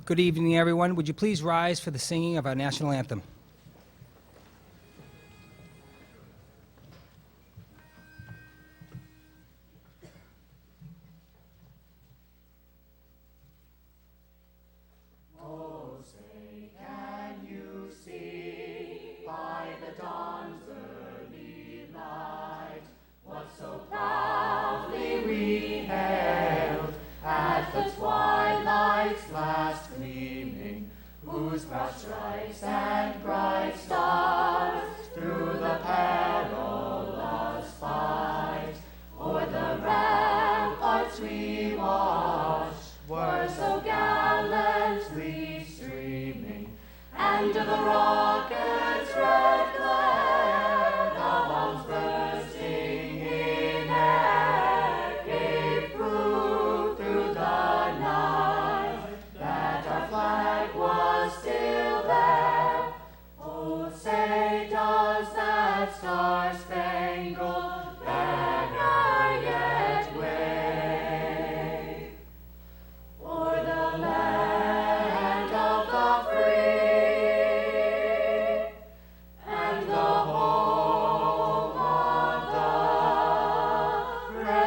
Good evening, everyone. Would you please rise for the singing of our national anthem? Whose proud stripes and bright stars through the perilous fight o'er the ramparts we watched were so gallantly streaming, and to the rocket's red glare the bombs bursting in air gave proof through the night that our flag was still there. Oh, say does that star-spangled banner yet wave o'er the land of the free and the home of the brave?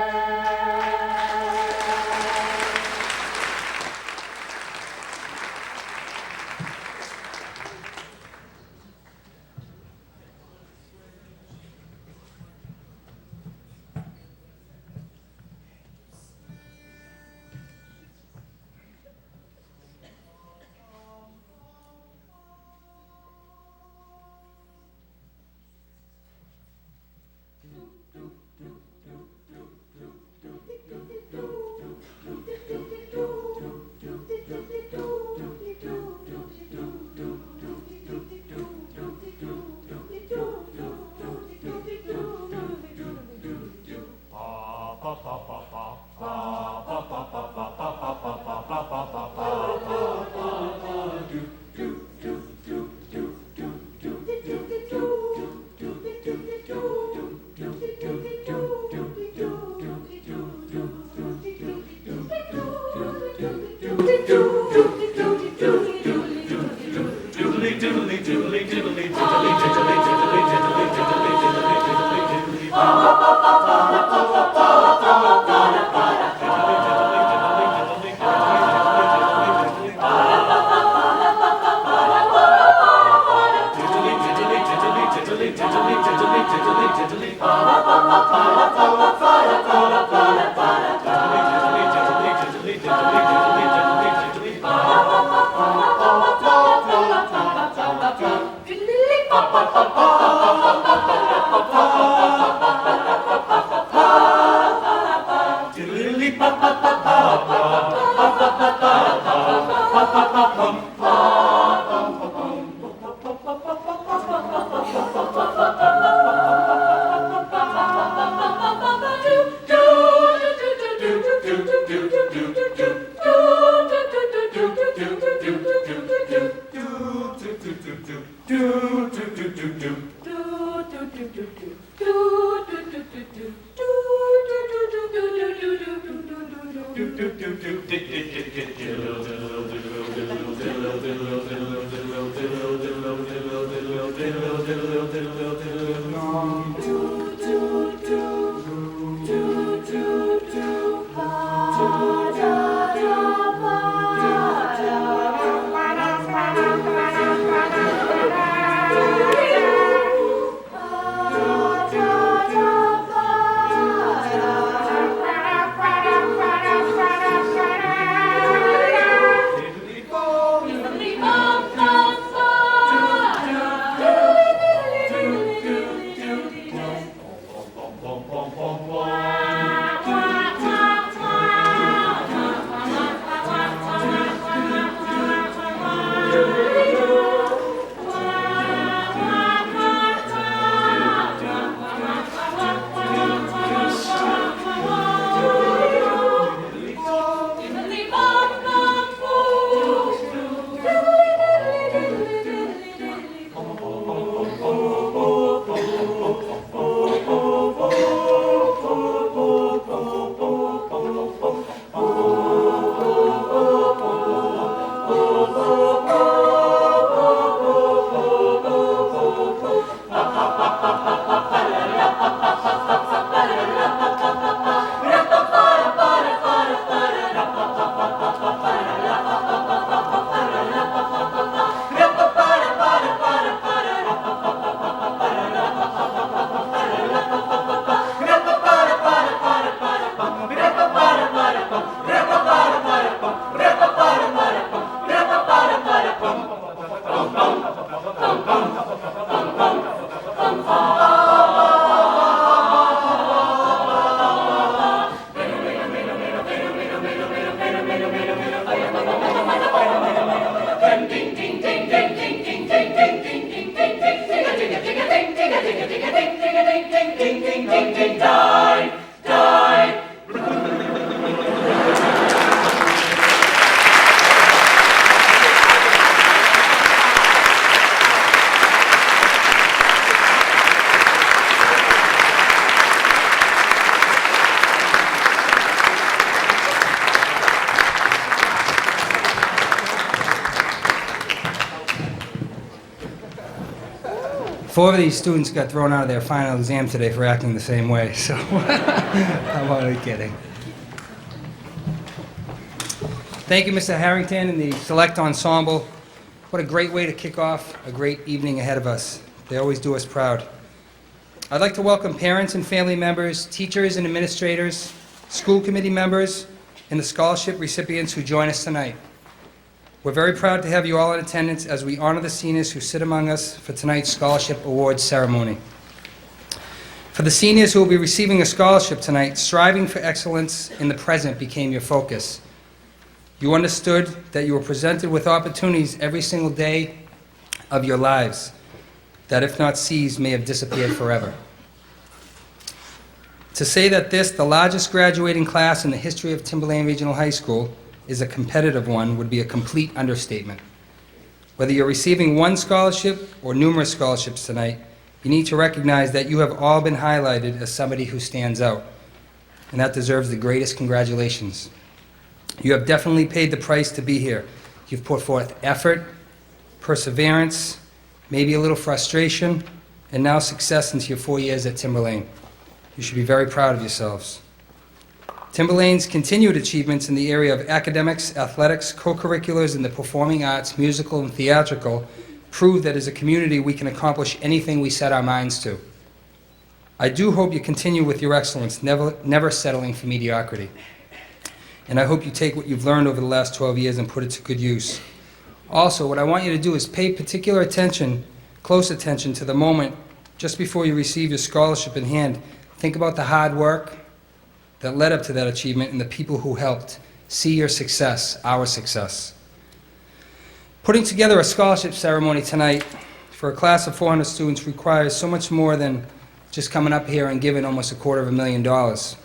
Ding, ding, ding, ding, die, die. Four of these students got thrown out of their final exam today for acting the same way, so I'm only kidding. Thank you, Mr. Harrington and the select ensemble. What a great way to kick off a great evening ahead of us. They always do us proud. I'd like to welcome parents and family members, teachers and administrators, school committee members, and the scholarship recipients who join us tonight. We're very proud to have you all in attendance as we honor the seniors who sit among us for tonight's scholarship awards ceremony. For the seniors who will be receiving a scholarship tonight, striving for excellence in the present became your focus. You understood that you were presented with opportunities every single day of your lives that, if not seized, may have disappeared forever. To say that this, the largest graduating class in the history of Timberlane Regional High School, is a competitive one would be a complete understatement. Whether you're receiving one scholarship or numerous scholarships tonight, you need to recognize that you have all been highlighted as somebody who stands out, and that deserves the greatest congratulations. You have definitely paid the price to be here. You've put forth effort, perseverance, maybe a little frustration, and now success into your 4 years at Timberlane. You should be very proud of yourselves. Timberlane's continued achievements in the area of academics, athletics, co-curriculars, and the performing arts, musical and theatrical, prove that as a community we can accomplish anything we set our minds to. I do hope you continue with your excellence, never settling for mediocrity. And I hope you take what you've learned over the last 12 years and put it to good use. Also, what I want you to do is pay particular attention, close attention to the moment just before you receive your scholarship in hand. Think about the hard work that led up to that achievement and the people who helped see your success, our success. Putting together a scholarship ceremony tonight for a class of 400 students requires so much more than just coming up here and giving almost $250,000.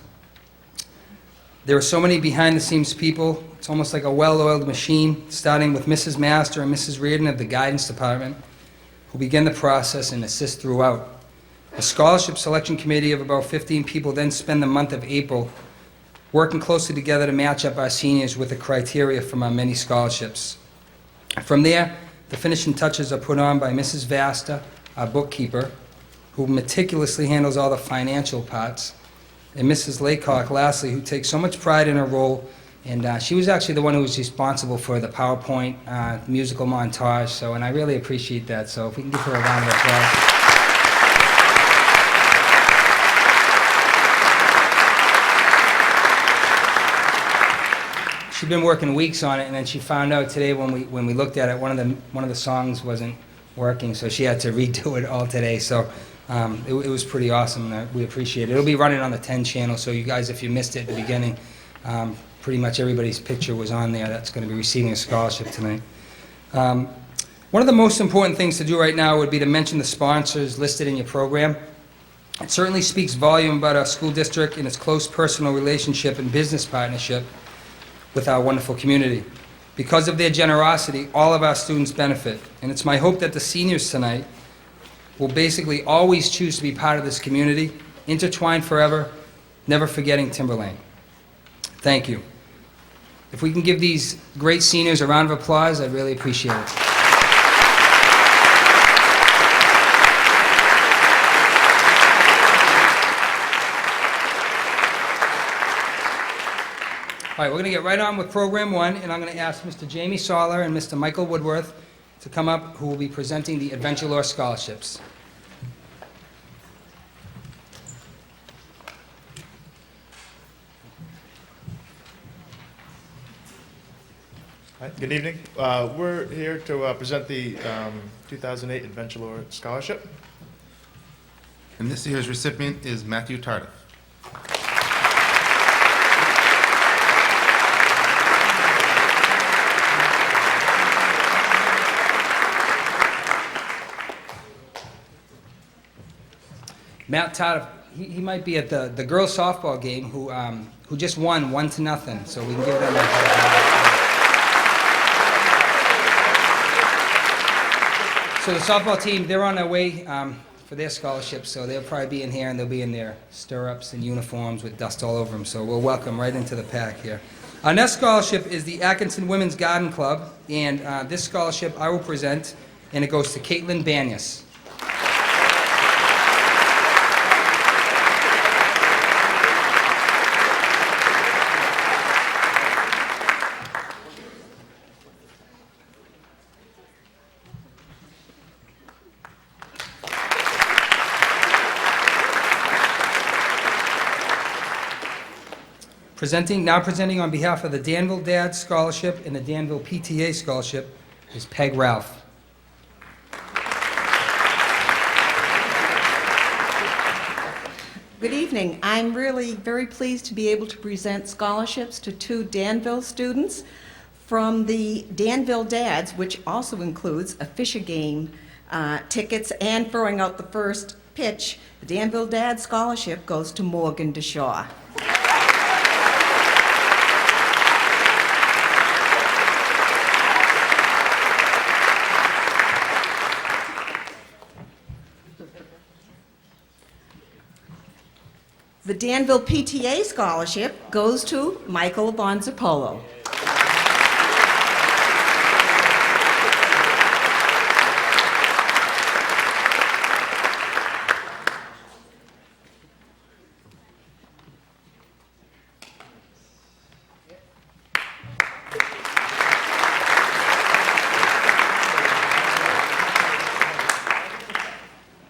There are so many behind-the-scenes people. It's almost like a well-oiled machine, starting with Mrs. Master and Mrs. Reardon of the Guidance Department, who begin the process and assist throughout. A scholarship selection committee of about 15 people then spend the month of April working closely together to match up our seniors with the criteria from our many scholarships. From there, the finishing touches are put on by Mrs. Vasta, our bookkeeper, who meticulously handles all the financial parts, and Mrs. Laycock, lastly, who takes so much pride in her role, and she was actually the one who was responsible for the PowerPoint musical montage, and I really appreciate that, so if we can give her a round of applause. She'd been working weeks on it, and then she found out today when we looked at it, one of the songs wasn't working, so she had to redo it all today. So it was pretty awesome, and we appreciate it. It'll be running on the 10 channel, so you guys, if you missed it at the beginning, pretty much everybody's picture was on there that's going to be receiving a scholarship tonight. One of the most important things to do right now would be to mention the sponsors listed in your program. It certainly speaks volume about our school district and its close personal relationship and business partnership with our wonderful community. Because of their generosity, all of our students benefit, and it's my hope that the seniors tonight will basically always choose to be part of this community, intertwined forever, never forgetting Timberlane. Thank you. If we can give these great seniors a round of applause, I'd really appreciate it. All right, we're going to get right on with Program 1, and I'm going to ask Mr. Jamie Soller and Mr. Michael Woodworth to come up, who will be presenting the Adventure Lore Scholarships. Hi, good evening. We're here to present the 2008 Adventure Lore Scholarship. And this year's recipient is Matthew Tardif. Matt Tardif he might be at the girls softball game who just won 1-0, so we can give them a... So the softball team, they're on their way for their scholarship, so they'll probably be in here, and they'll be in their stirrups and uniforms with dust all over them, so we'll welcome right into the pack here. Our next scholarship is the Atkinson Women's Garden Club, and this scholarship I will present, and it goes to Caitlin Banyas. Now presenting on behalf of the Danville Dad Scholarship and the Danville PTA Scholarship is Peg Ralph. Good evening. I'm really very pleased to be able to present scholarships to 2 Danville students from the Danville Dads, which also includes a Fisher game tickets and throwing out the first pitch. The Danville Dad Scholarship goes to Morgan DeShaw. The Danville PTA Scholarship goes to Michael Bonzapolo.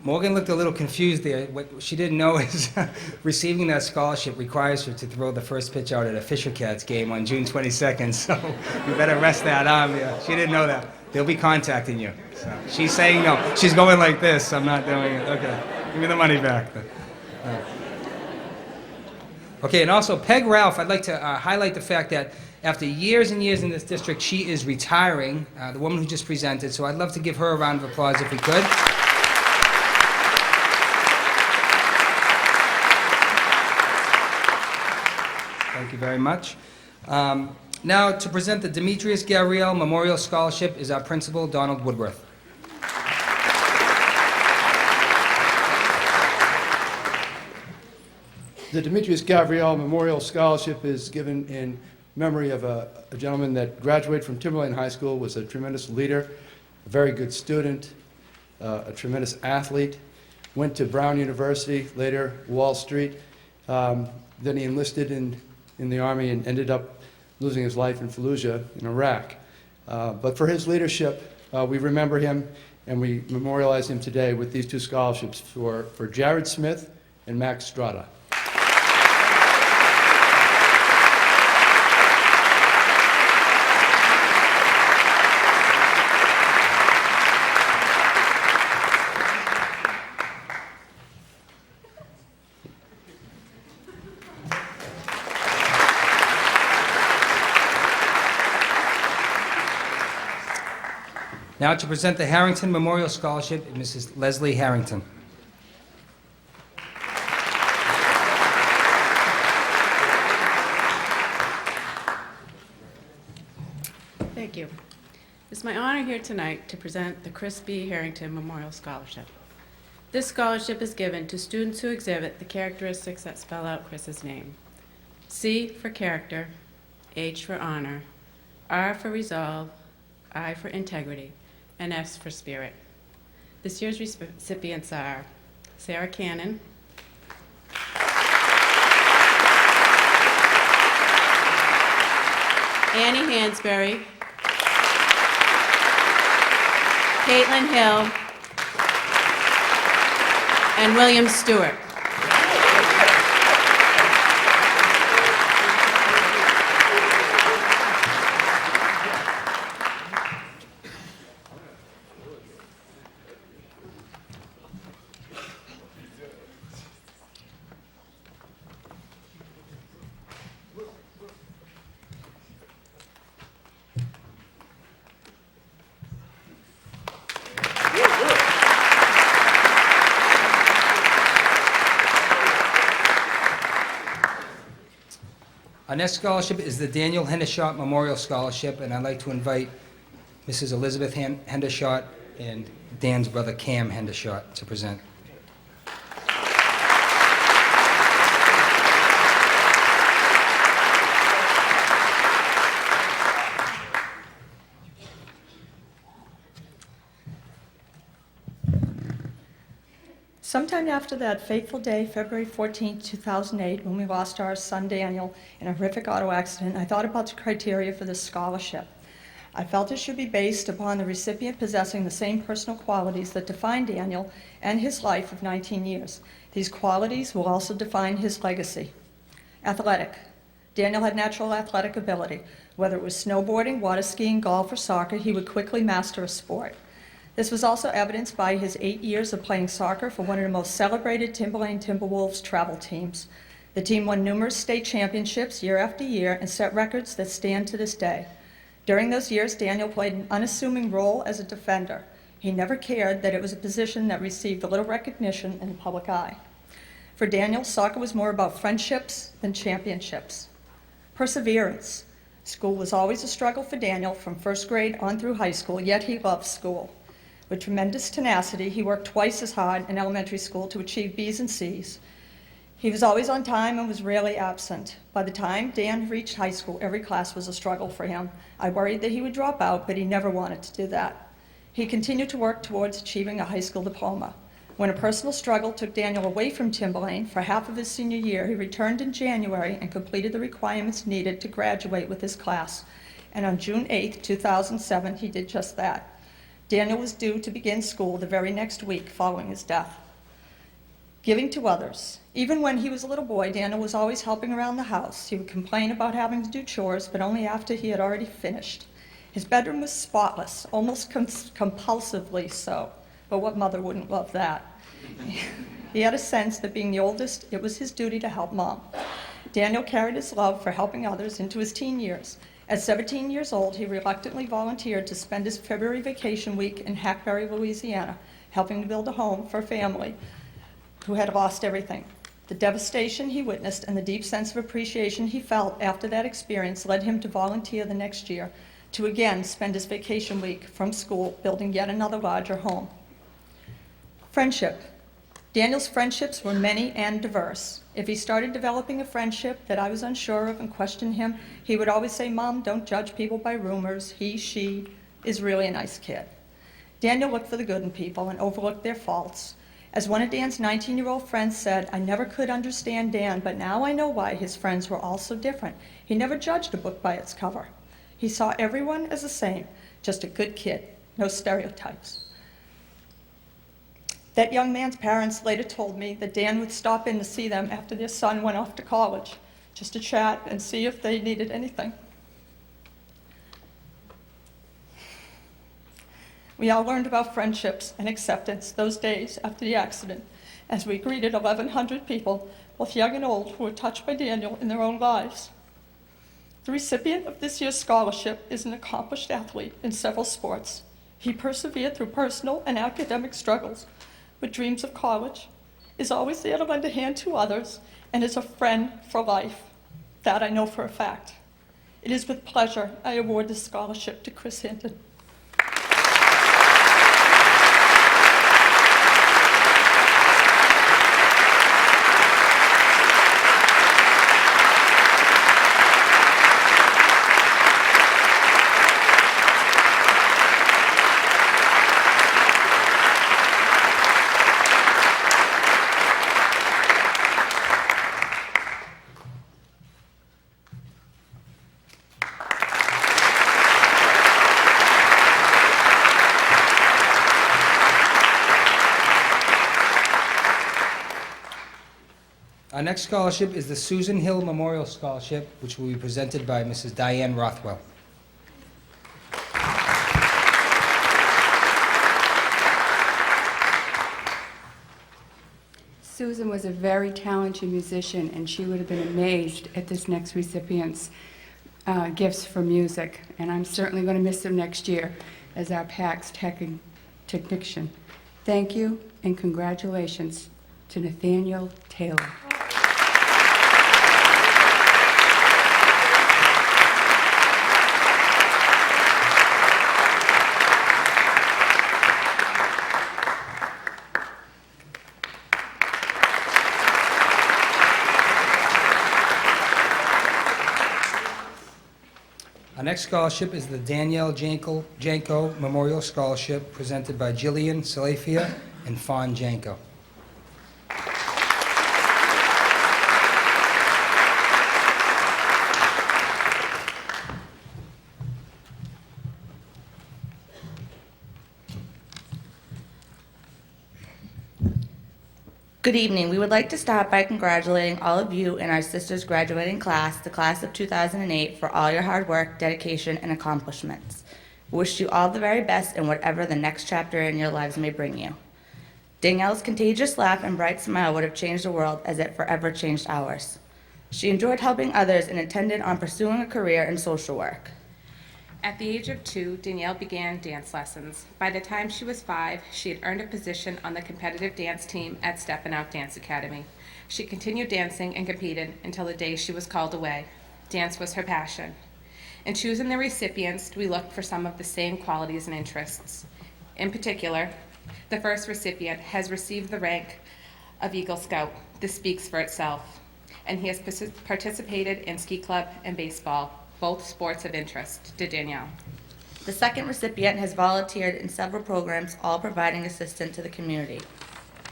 Morgan looked a little confused there. What she didn't know is receiving that scholarship requires her to throw the first pitch out at a Fisher Cats game on June 22nd, so you better rest that arm. Yeah, she didn't know that. They'll be contacting you. So she's saying no. She's going like this. I'm not doing it. Okay, give me the money back. Okay, and also Peg Ralph, I'd like to highlight the fact that after years and years in this district, she is retiring, the woman who just presented, so I'd love to give her a round of applause if we could. Thank you very much. Now, to present the Demetrius Gabrielle Memorial Scholarship is our principal, Donald Woodworth. The Demetrius Gabrielle Memorial Scholarship is given in memory of a gentleman that graduated from Timberlane High School, was a tremendous leader, a very good student, a tremendous athlete, went to Brown University, later Wall Street. Then he enlisted in the Army and ended up losing his life in Fallujah in Iraq. But for his leadership, we remember him and we memorialize him today with these 2 scholarships for Jared Smith and Max Strada. Now to present the Harrington Memorial Scholarship, Mrs. Leslie Harrington. Thank you. It's my honor here tonight to present the Chris B. Harrington Memorial Scholarship. This scholarship is given to students who exhibit the characteristics that spell out Chris's name. C for character, H for honor, R for resolve, I for integrity, and S for spirit. This year's recipients are Sarah Cannon, Annie Hansberry, Caitlin Hill, and William Stewart. Our next scholarship is the Daniel Hendershot Memorial Scholarship, and I'd like to invite Mrs. Elizabeth Hendershot and Dan's brother Cam Hendershot to present. Sometime after that fateful day, February 14, 2008, when we lost our son Daniel in a horrific auto accident, I thought about the criteria for this scholarship. I felt it should be based upon the recipient possessing the same personal qualities that define Daniel and his life of 19 years. These qualities will also define his legacy. Athletic. Daniel had natural athletic ability. Whether it was snowboarding, water skiing, golf, or soccer, he would quickly master a sport. This was also evidenced by his 8 years of playing soccer for one of the most celebrated Timberlane Timberwolves travel teams. The team won numerous state championships year after year and set records that stand to this day. During those years, Daniel played an unassuming role as a defender. He never cared that it was a position that received little recognition in the public eye. For Daniel, soccer was more about friendships than championships. Perseverance. School was always a struggle for Daniel from first grade on through high school, yet he loved school. With tremendous tenacity, he worked twice as hard in elementary school to achieve B's and C's. He was always on time and was rarely absent. By the time Dan reached high school, every class was a struggle for him. I worried that he would drop out, but he never wanted to do that. He continued to work towards achieving a high school diploma. When a personal struggle took Daniel away from Timberlane for half of his senior year, he returned in January and completed the requirements needed to graduate with his class. And on June 8, 2007, he did just that. Daniel was due to begin school the very next week following his death. Giving to others. Even when he was a little boy, Daniel was always helping around the house. He would complain about having to do chores, but only after he had already finished. His bedroom was spotless, almost compulsively so. But what mother wouldn't love that? He had a sense that being the oldest, it was his duty to help Mom. Daniel carried his love for helping others into his teen years. At 17 years old, he reluctantly volunteered to spend his February vacation week in Hackberry, Louisiana, helping to build a home for a family who had lost everything. The devastation he witnessed and the deep sense of appreciation he felt after that experience led him to volunteer the next year to again spend his vacation week from school building yet another larger home. Friendship. Daniel's friendships were many and diverse. If he started developing a friendship that I was unsure of and questioned him, he would always say, "Mom, don't judge people by rumors. He, she is really a nice kid." Daniel looked for the good in people and overlooked their faults. As one of Dan's 19-year-old friends said, "I never could understand Dan, but now I know why his friends were all so different. He never judged a book by its cover. He saw everyone as the same, just a good kid, no stereotypes." That young man's parents later told me that Dan would stop in to see them after their son went off to college, just to chat and see if they needed anything. We all learned about friendships and acceptance those days after the accident, as we greeted 1,100 people, both young and old, who were touched by Daniel in their own lives. The recipient of this year's scholarship is an accomplished athlete in several sports. He persevered through personal and academic struggles with dreams of college, is always there to lend a hand to others, and is a friend for life. That I know for a fact. It is with pleasure I award this scholarship to Chris Hinton. Our next scholarship is the Susan Hill Memorial Scholarship, which will be presented by Mrs. Diane Rothwell. Susan was a very talented musician, and she would have been amazed at this next recipient's gifts for music. And I'm certainly going to miss him next year as our PACS technician. Thank you and congratulations to Nathaniel Taylor. next scholarship is the Danielle Janko Memorial Scholarship presented by Jillian Salafia and Fawn Janko. Good evening. We would like to start by congratulating all of you in our sister's graduating class, the class of 2008, for all your hard work, dedication, and accomplishments. We wish you all the very best in whatever the next chapter in your lives may bring you. Danielle's contagious laugh and bright smile would have changed the world as it forever changed ours. She enjoyed helping others and intended on pursuing a career in social work. At the age of 2, Danielle began dance lessons. By the time she was 5, she had earned a position on the competitive dance team at Steppin' Out Dance Academy. She continued dancing and competed until the day she was called away. Dance was her passion. In choosing the recipients, we looked for some of the same qualities and interests. In particular, the first recipient has received the rank of Eagle Scout. This speaks for itself. And he has participated in ski club and baseball, both sports of interest to Danielle. The second recipient has volunteered in several programs, all providing assistance to the community.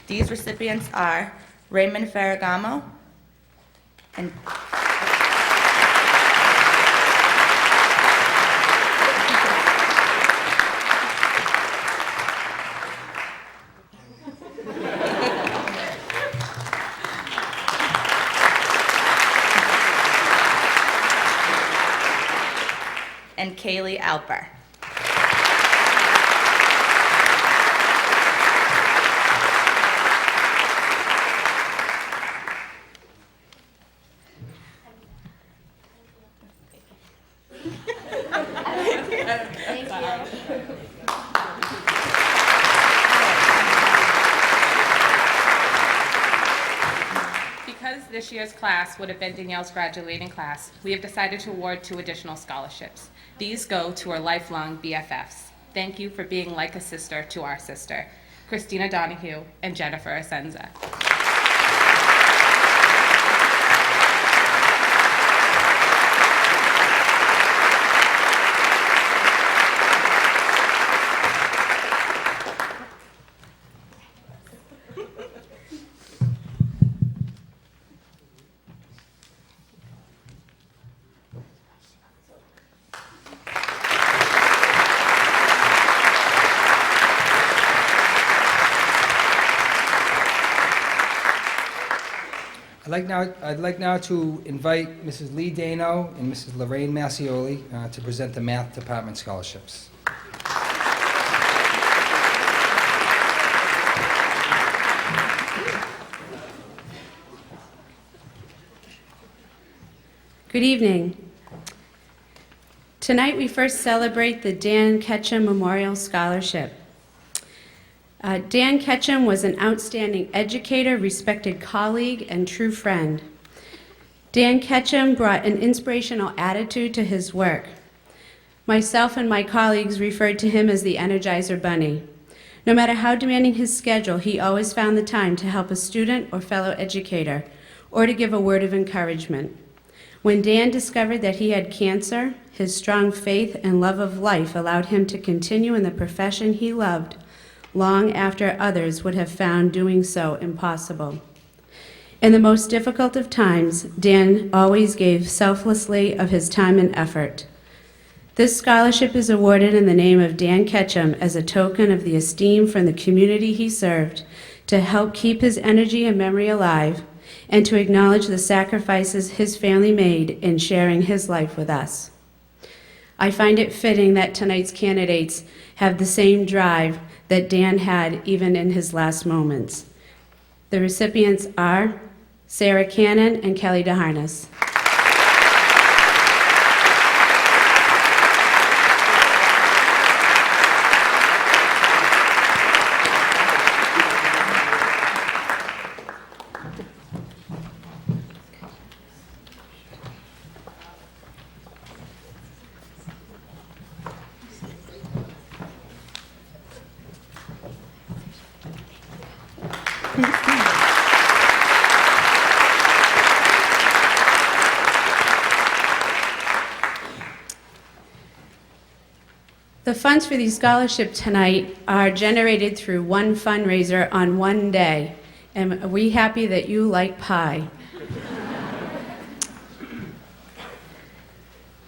These recipients are Raymond Ferragamo and Kaylee Alper. Because this year's class would have been Danielle's graduating class, we have decided to award 2 additional scholarships. These go to our lifelong BFFs. Thank you for being like a sister to our sister, Christina Donahue and Jennifer Asenza. I'd like now to invite Mrs. Lee Dano and Mrs. Lorraine Massioli to present the Math Department scholarships. Good evening. Tonight we first celebrate the Dan Ketchum Memorial Scholarship. Dan Ketchum was an outstanding educator, respected colleague, and true friend. Dan Ketchum brought an inspirational attitude to his work. Myself and my colleagues referred to him as the Energizer Bunny. No matter how demanding his schedule, he always found the time to help a student or fellow educator, or to give a word of encouragement. When Dan discovered that he had cancer, his strong faith and love of life allowed him to continue in the profession he loved, long after others would have found doing so impossible. In the most difficult of times, Dan always gave selflessly of his time and effort. This scholarship is awarded in the name of Dan Ketchum as a token of the esteem from the community he served, to help keep his energy and memory alive, and to acknowledge the sacrifices his family made in sharing his life with us. I find it fitting that tonight's candidates have the same drive that Dan had even in his last moments. The recipients are Sarah Cannon and Kelly DeHarness. The funds for these scholarships tonight are generated through one fundraiser on one day. And are we happy that you like pie?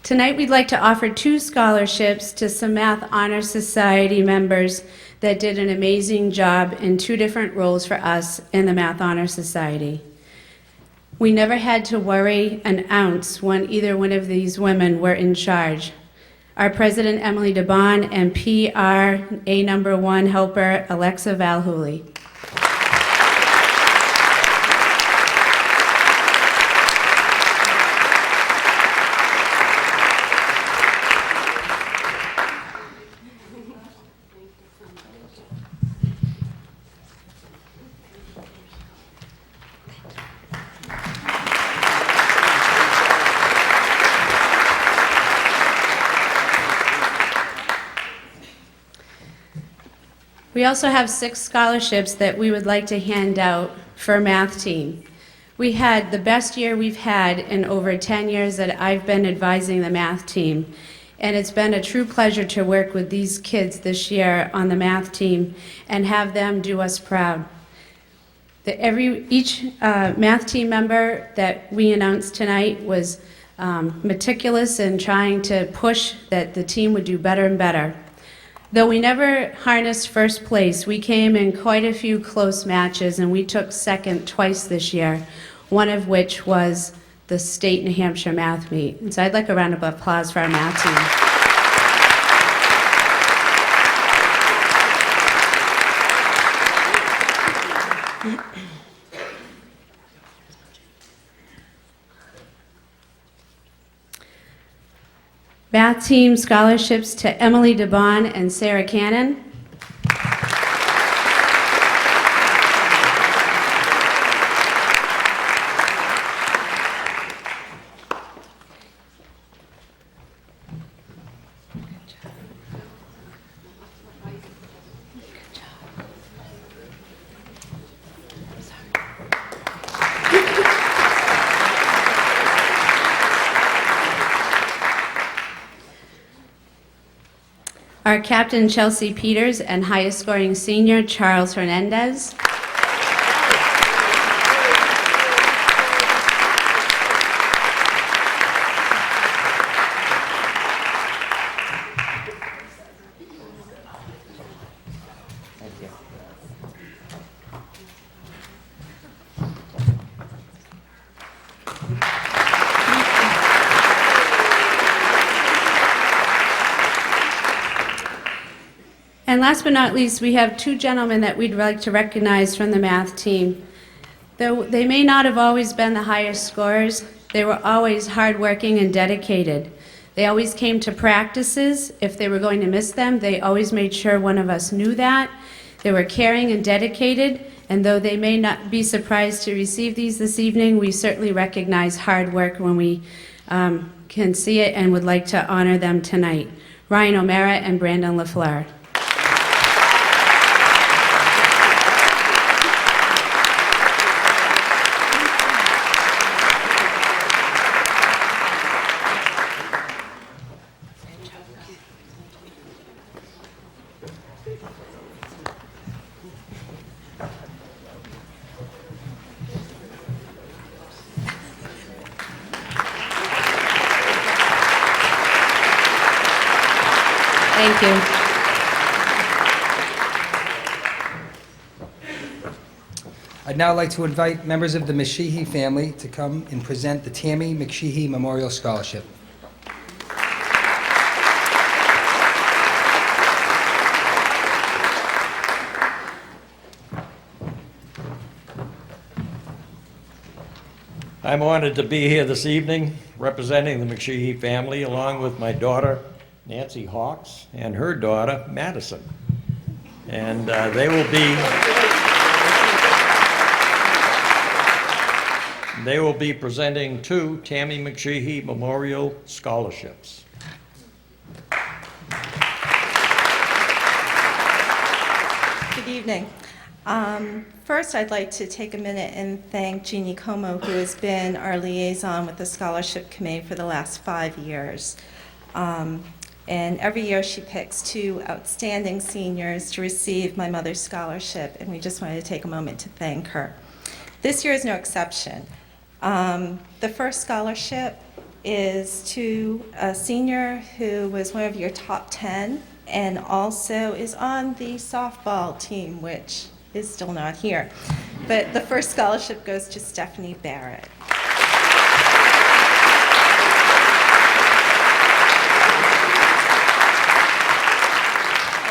Tonight we'd like to offer 2 scholarships to some Math Honor Society members that did an amazing job in 2 different roles for us in the Math Honor Society. We never had to worry an ounce when either one of these women were in charge. Our president, Emily DeBon, and PRA number 1 helper, Alexa Valhouli. We also have 6 scholarships that we would like to hand out for a math team. We had the best year we've had in over 10 years that I've been advising the math team. And it's been a true pleasure to work with these kids this year on the math team and have them do us proud. Each math team member that we announced tonight was meticulous in trying to push that the team would do better and better. Though we never harnessed first place, we came in quite a few close matches, and we took second twice this year, one of which was the state New Hampshire math meet. And so I'd like a round of applause for our math team. Math team scholarships to Emily DeBon and Sarah Cannon. Our captain, Chelsea Peters, and highest scoring senior, Charles Hernandez. And last but not least, we have 2 gentlemen that we'd like to recognize from the math team. Though they may not have always been the highest scorers, they were always hardworking and dedicated. They always came to practices. If they were going to miss them, they always made sure one of us knew that. They were caring and dedicated, and though they may not be surprised to receive these this evening, we certainly recognize hard work when we can see it and would like to honor them tonight. Ryan O'Mara and Brandon LaFleur. Thank you. I'd now like to invite members of the McSheehy family to come and present the Tammy McSheehy Memorial Scholarship. I'm honored to be here this evening representing the McSheehy family along with my daughter Nancy Hawks and her daughter Madison. And they will be presenting 2 Tammy McSheehy Memorial Scholarships. Good evening. First, I'd like to take a minute and thank Jeannie Como, who has been our liaison with the Scholarship Committee for the last 5 years. And every year she picks 2 outstanding seniors to receive my mother's scholarship, and we just wanted to take a moment to thank her. This year is no exception. The first scholarship is to a senior who was one of your top 10 and also is on the softball team, which is still not here. But the first scholarship goes to Stephanie Barrett.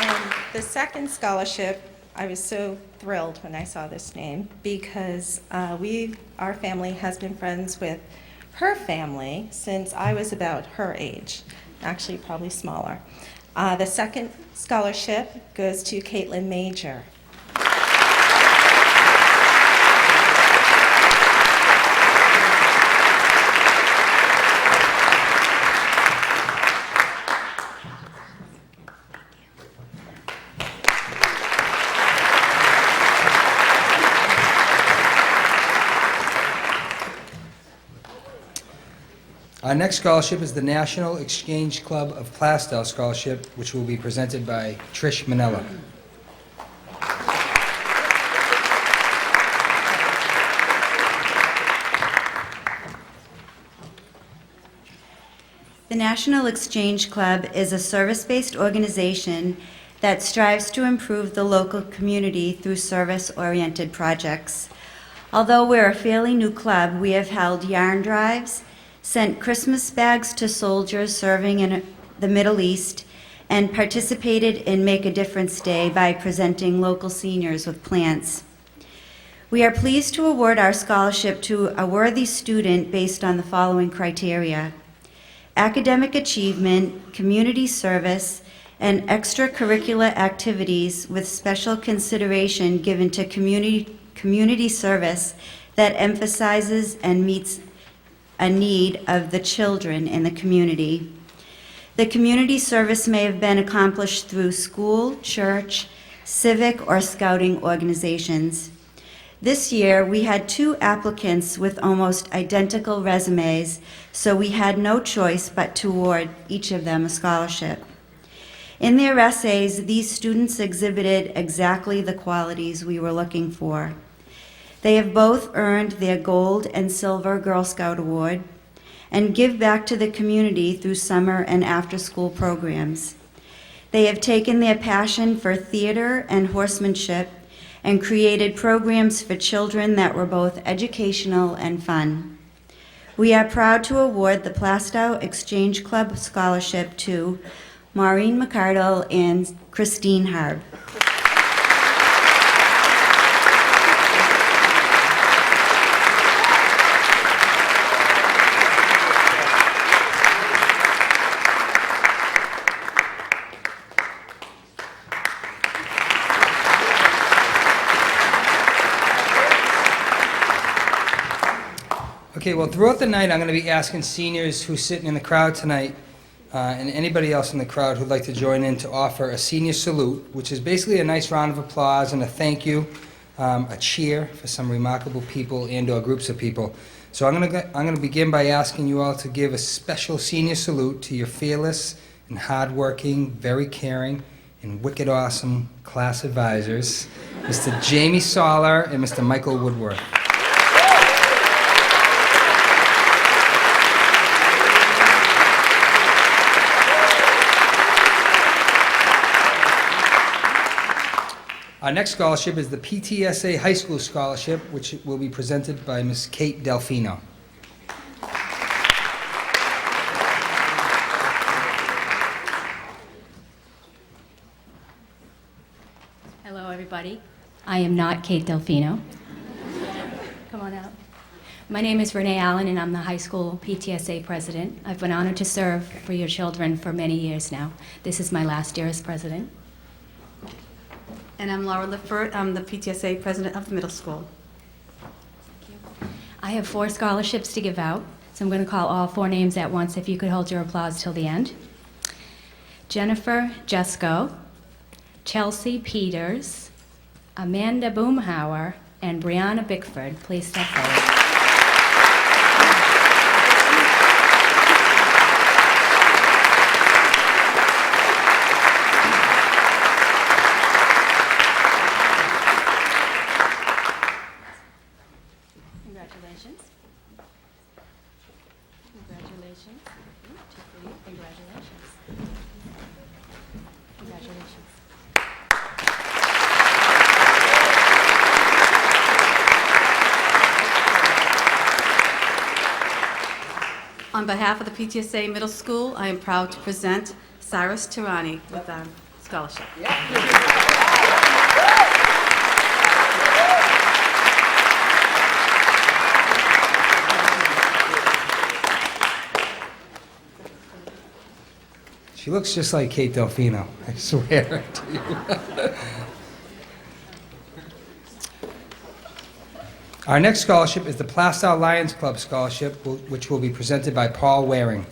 And the second scholarship, I was so thrilled when I saw this name because our family has been friends with her family since I was about her age, actually probably smaller. The second scholarship goes to Caitlin Major. Our next scholarship is the National Exchange Club of Plastow Scholarship, which will be presented by Trish Manella. The National Exchange Club is a service-based organization that strives to improve the local community through service-oriented projects. Although we're a fairly new club, we have held yarn drives, sent Christmas bags to soldiers serving in the Middle East, and participated in Make a Difference Day by presenting local seniors with plants. We are pleased to award our scholarship to a worthy student based on the following criteria: academic achievement, community service, and extracurricular activities with special consideration given to community service that emphasizes and meets a need of the children in the community. The community service may have been accomplished through school, church, civic, or scouting organizations. This year, we had 2 applicants with almost identical resumes, so we had no choice but to award each of them a scholarship. In their essays, these students exhibited exactly the qualities we were looking for. They have both earned their Gold and Silver Girl Scout Award and give back to the community through summer and after-school programs. They have taken their passion for theater and horsemanship and created programs for children that were both educational and fun. We are proud to award the Plastow Exchange Club Scholarship to Maureen McCardle and Christine Harb. Okay, well, throughout the night, I'm going to be asking seniors who's sitting in the crowd tonight and anybody else in the crowd who'd like to join in to offer a senior salute, which is basically a nice round of applause and a thank you, a cheer for some remarkable people and/or groups of people. So I'm going to begin by asking you all to give a special senior salute to your fearless and hardworking, very caring, and wicked awesome class advisors, Mr. Jamie Soller and Mr. Michael Woodworth. Our next scholarship is the PTSA High School Scholarship, which will be presented by Ms. Kate Delfino. Hello, everybody. I am not Kate Delfino. Come on out. My name is Renee Allen, and I'm the high school PTSA president. I've been honored to serve for your children for many years now. This is my last year as president. And I'm Laura Lifford. I'm the PTSA president of the middle school. I have 4 scholarships to give out, so I'm going to call all 4 names at once if you could hold your applause till the end. Jennifer Jesko, Chelsea Peters, Amanda Boomhauer, and Brianna Bickford. Please step forward. Congratulations. Congratulations. Congratulations. Congratulations. On behalf of the PTSA Middle School, I am proud to present Cyrus Tirani with a scholarship. She looks just like Kate Delfino, I swear to you. Our next scholarship is the Plastow Lions Club Scholarship, which will be presented by Paul Waring.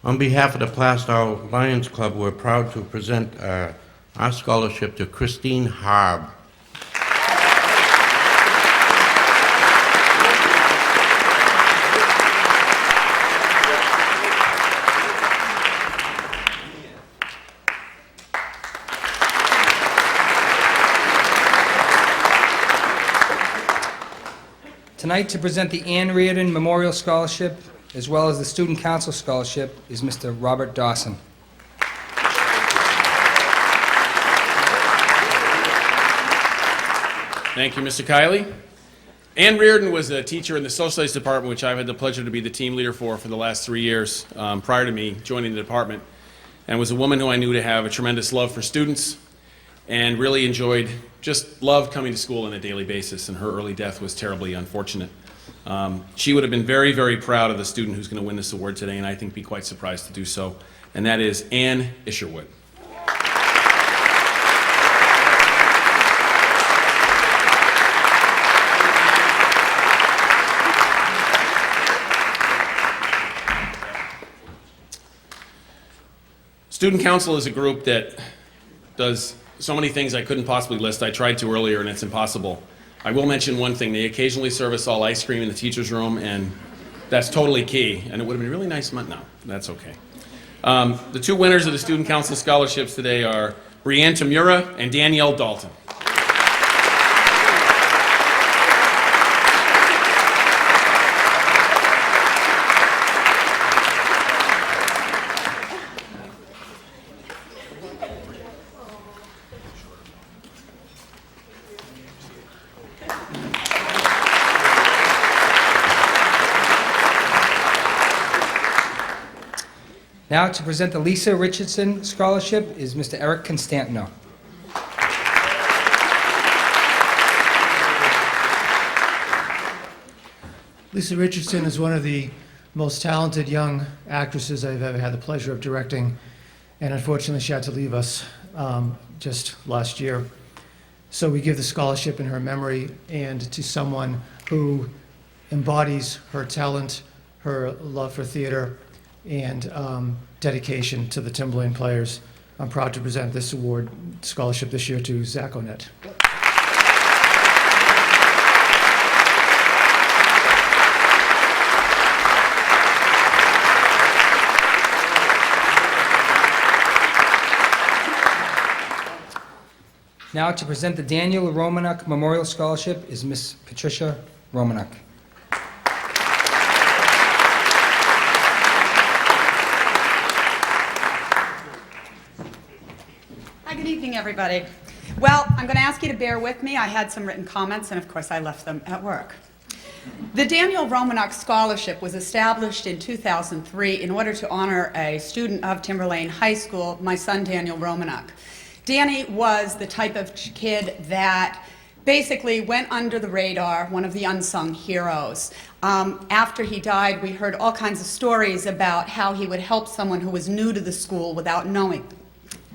On behalf of the Plastow Lions Club, we're proud to present our scholarship to Christine Harb. Tonight, to present the Ann Reardon Memorial Scholarship, as well as the Student Council Scholarship, is Mr. Robert Dawson. Thank you, Mr. Kiley. Ann Reardon was a teacher in the social studies department, which I've had the pleasure to be the team leader for the last 3 years prior to me joining the department, and was a woman who I knew to have a tremendous love for students and really enjoyed, just loved coming to school on a daily basis, and her early death was terribly unfortunate. She would have been very, very proud of the student who's going to win this award today, and I think be quite surprised to do so, and that is Ann Isherwood. Student Council is a group that does so many things I couldn't possibly list. I tried to earlier, and it's impossible. I will mention one thing. They occasionally serve us all ice cream in the teacher's room, and that's totally key. And it would have been a really nice month. No, that's okay. The two winners of the Student Council scholarships today are Brianne Tamura and Danielle Dalton. Now, to present the Lisa Richardson Scholarship is Mr. Eric Constantino. Lisa Richardson is one of the most talented young actresses I've ever had the pleasure of directing, and unfortunately she had to leave us just last year. So we give the scholarship in her memory and to someone who embodies her talent, her love for theater, and dedication to the Timberlane players. I'm proud to present this award scholarship this year to Zach Onett. Now, to present the Daniel Romanuk Memorial Scholarship is Miss Patricia Romanuk. Good evening, everybody. Well, I'm going to ask you to bear with me. I had some written comments, and of course, I left them at work. The Daniel Romanuk Scholarship was established in 2003 in order to honor a student of Timberlane High School, my son, Daniel Romanuk. Danny was the type of kid that basically went under the radar, one of the unsung heroes. After he died, we heard all kinds of stories about how he would help someone who was new to the school without knowing,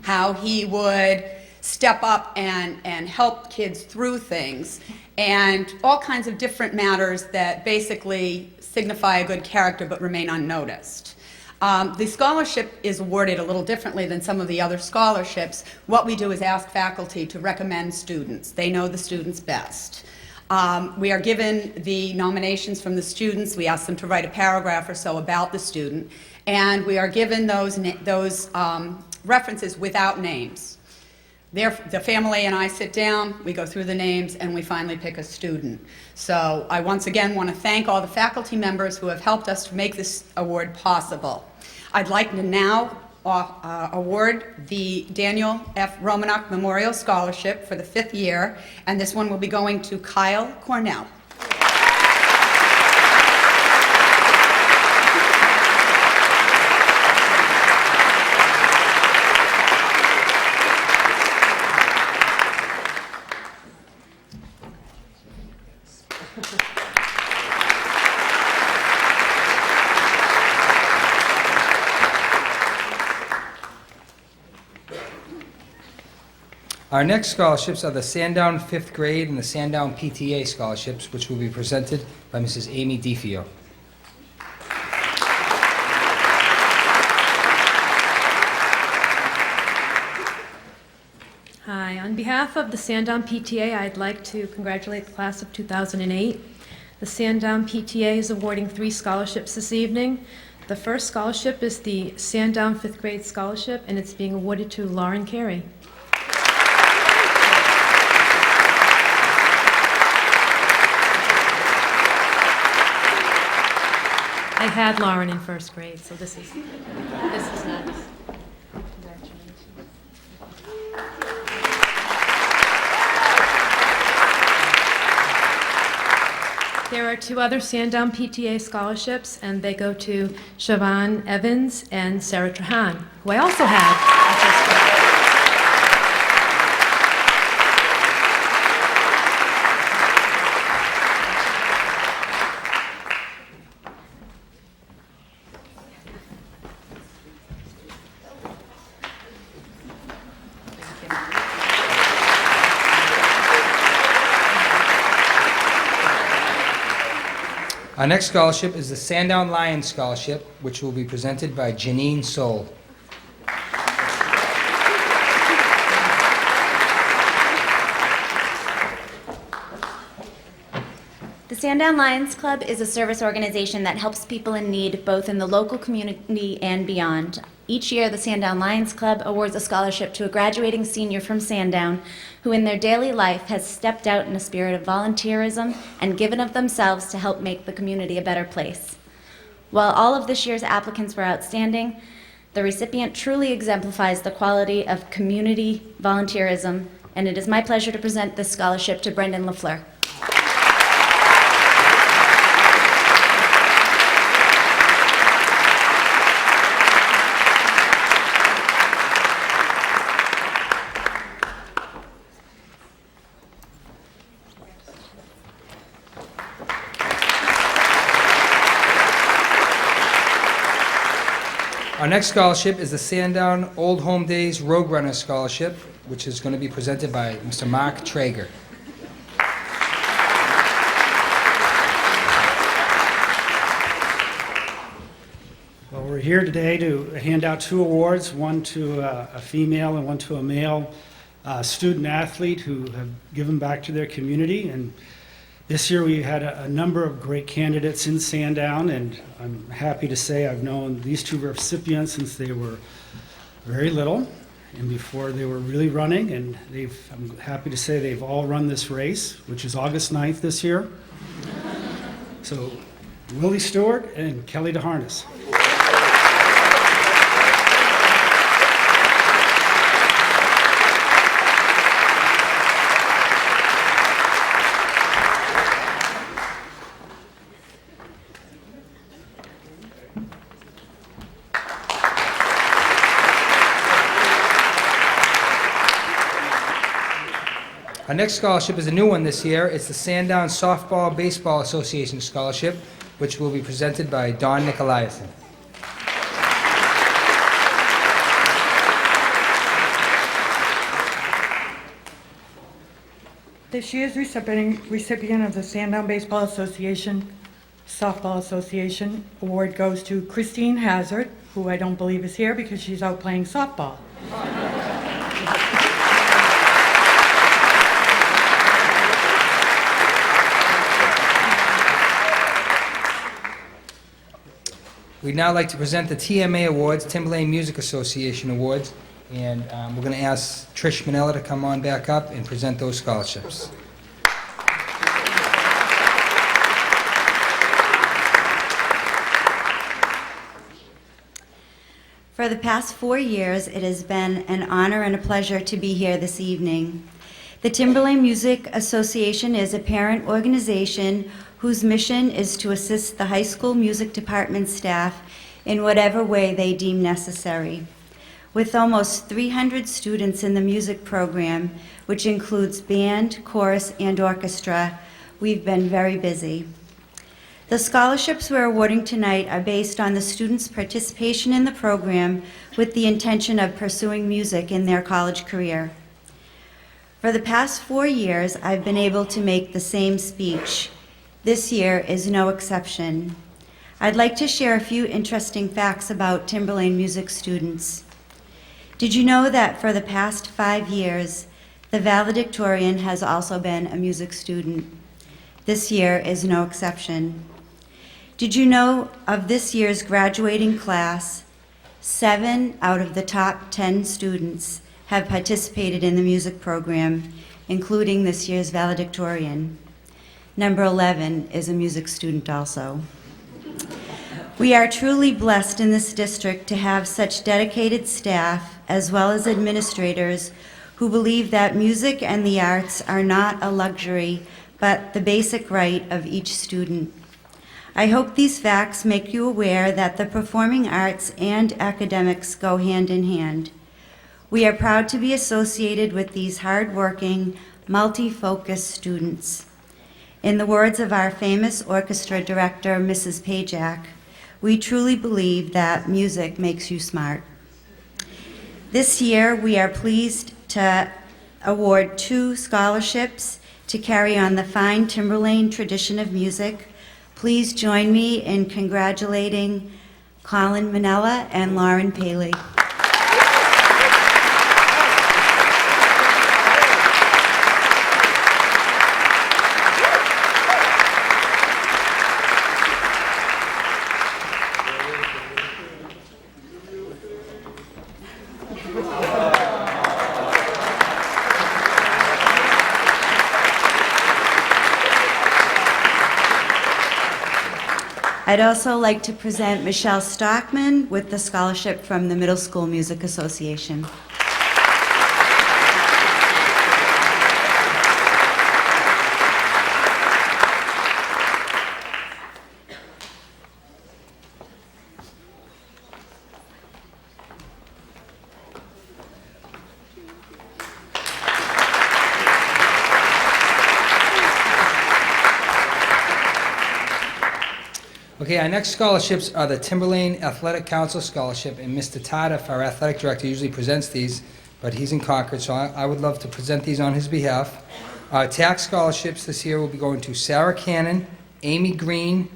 how he would step up and help kids through things, and all kinds of different matters that basically signify a good character but remain unnoticed. The scholarship is awarded a little differently than some of the other scholarships. What we do is ask faculty to recommend students. They know the students best. We are given the nominations from the students. We ask them to write a paragraph or so about the student, and we are given those references without names. The family and I sit down, we go through the names, and we finally pick a student. So I once again want to thank all the faculty members who have helped us to make this award possible. I'd like to now award the Daniel F. Romanuk Memorial Scholarship for the 5th year, and this one will be going to Kyle Cornell. Our next scholarships are the Sandown 5th grade and the Sandown PTA scholarships, which will be presented by Mrs. Amy DeFio. Hi, on behalf of the Sandown PTA, I'd like to congratulate the class of 2008. The Sandown PTA is awarding 3 scholarships this evening. The first scholarship is the Sandown 5th grade scholarship, and it's being awarded to Lauren Carey. I had Lauren in 1st grade, so this is nice. There are 2 other Sandown PTA scholarships, and they go to Siobhan Evans and Sarah Trahan, who I also had in 1st grade. Our next scholarship is the Sandown Lions Scholarship, which will be presented by Janine Soul. The Sandown Lions Club is a service organization that helps people in need both in the local community and beyond. Each year, the Sandown Lions Club awards a scholarship to a graduating senior from Sandown who in their daily life has stepped out in a spirit of volunteerism and given of themselves to help make the community a better place. While all of this year's applicants were outstanding, the recipient truly exemplifies the quality of community volunteerism, and it is my pleasure to present this scholarship to Brendan LaFleur. Our next scholarship is the Sandown Old Home Days Rogue Runner Scholarship, which is going to be presented by Mr. Mark Traeger. Well, we're here today to hand out 2 awards, one to a female and one to a male student athlete who have given back to their community. And this year we had a number of great candidates in Sandown, and I'm happy to say I've known these 2 recipients since they were very little and before they were really running, and I'm happy to say they've all run this race, which is August 9th this year. So Willie Stewart and Kelly DeHarness. Our next scholarship is a new one this year. It's the Sandown Softball Baseball Association Scholarship, which will be presented by Don Nicolaisen. This year's recipient of the Sandown Baseball Association Softball Association Award goes to Christine Hazard, who I don't believe is here because she's out playing softball. We'd now like to present the TMA Awards, Timberlane Music Association Awards, And we're going to ask Trish Manella to come on back up and present those scholarships. For the past 4 years, it has been an honor and a pleasure to be here this evening. The Timberlane Music Association is a parent organization whose mission is to assist the high school music department staff in whatever way they deem necessary. With almost 300 students in the music program, which includes band, chorus, and orchestra, we've been very busy. The scholarships we're awarding tonight are based on the students' participation in the program with the intention of pursuing music in their college career. For the past 4 years, I've been able to make the same speech. This year is no exception. I'd like to share a few interesting facts about Timberlane music students. Did you know that for the past 5 years, the valedictorian has also been a music student? This year is no exception. Did you know of this year's graduating class, 7 out of the top 10 students have participated in the music program, including this year's valedictorian? Number 11 is a music student also. We are truly blessed in this district to have such dedicated staff as well as administrators who believe that music and the arts are not a luxury, but the basic right of each student. I hope these facts make you aware that the performing arts and academics go hand in hand. We are proud to be associated with these hardworking, multi-focused students. In the words of our famous orchestra director, Mrs. Pajak, we truly believe that music makes you smart. This year, we are pleased to award 2 scholarships to carry on the fine Timberlane tradition of music. Please join me in congratulating Colin Manella and Lauren Paley. I'd also like to present Michelle Stockman with the scholarship from the Middle School Music Association. Okay, our next scholarships are the Timberlane Athletic Council Scholarship, and Mr. Tardif, our athletic director, usually presents these, but he's in Concord, so I would love to present these on his behalf. Our tax scholarships this year will be going to Sarah Cannon, Amy Green,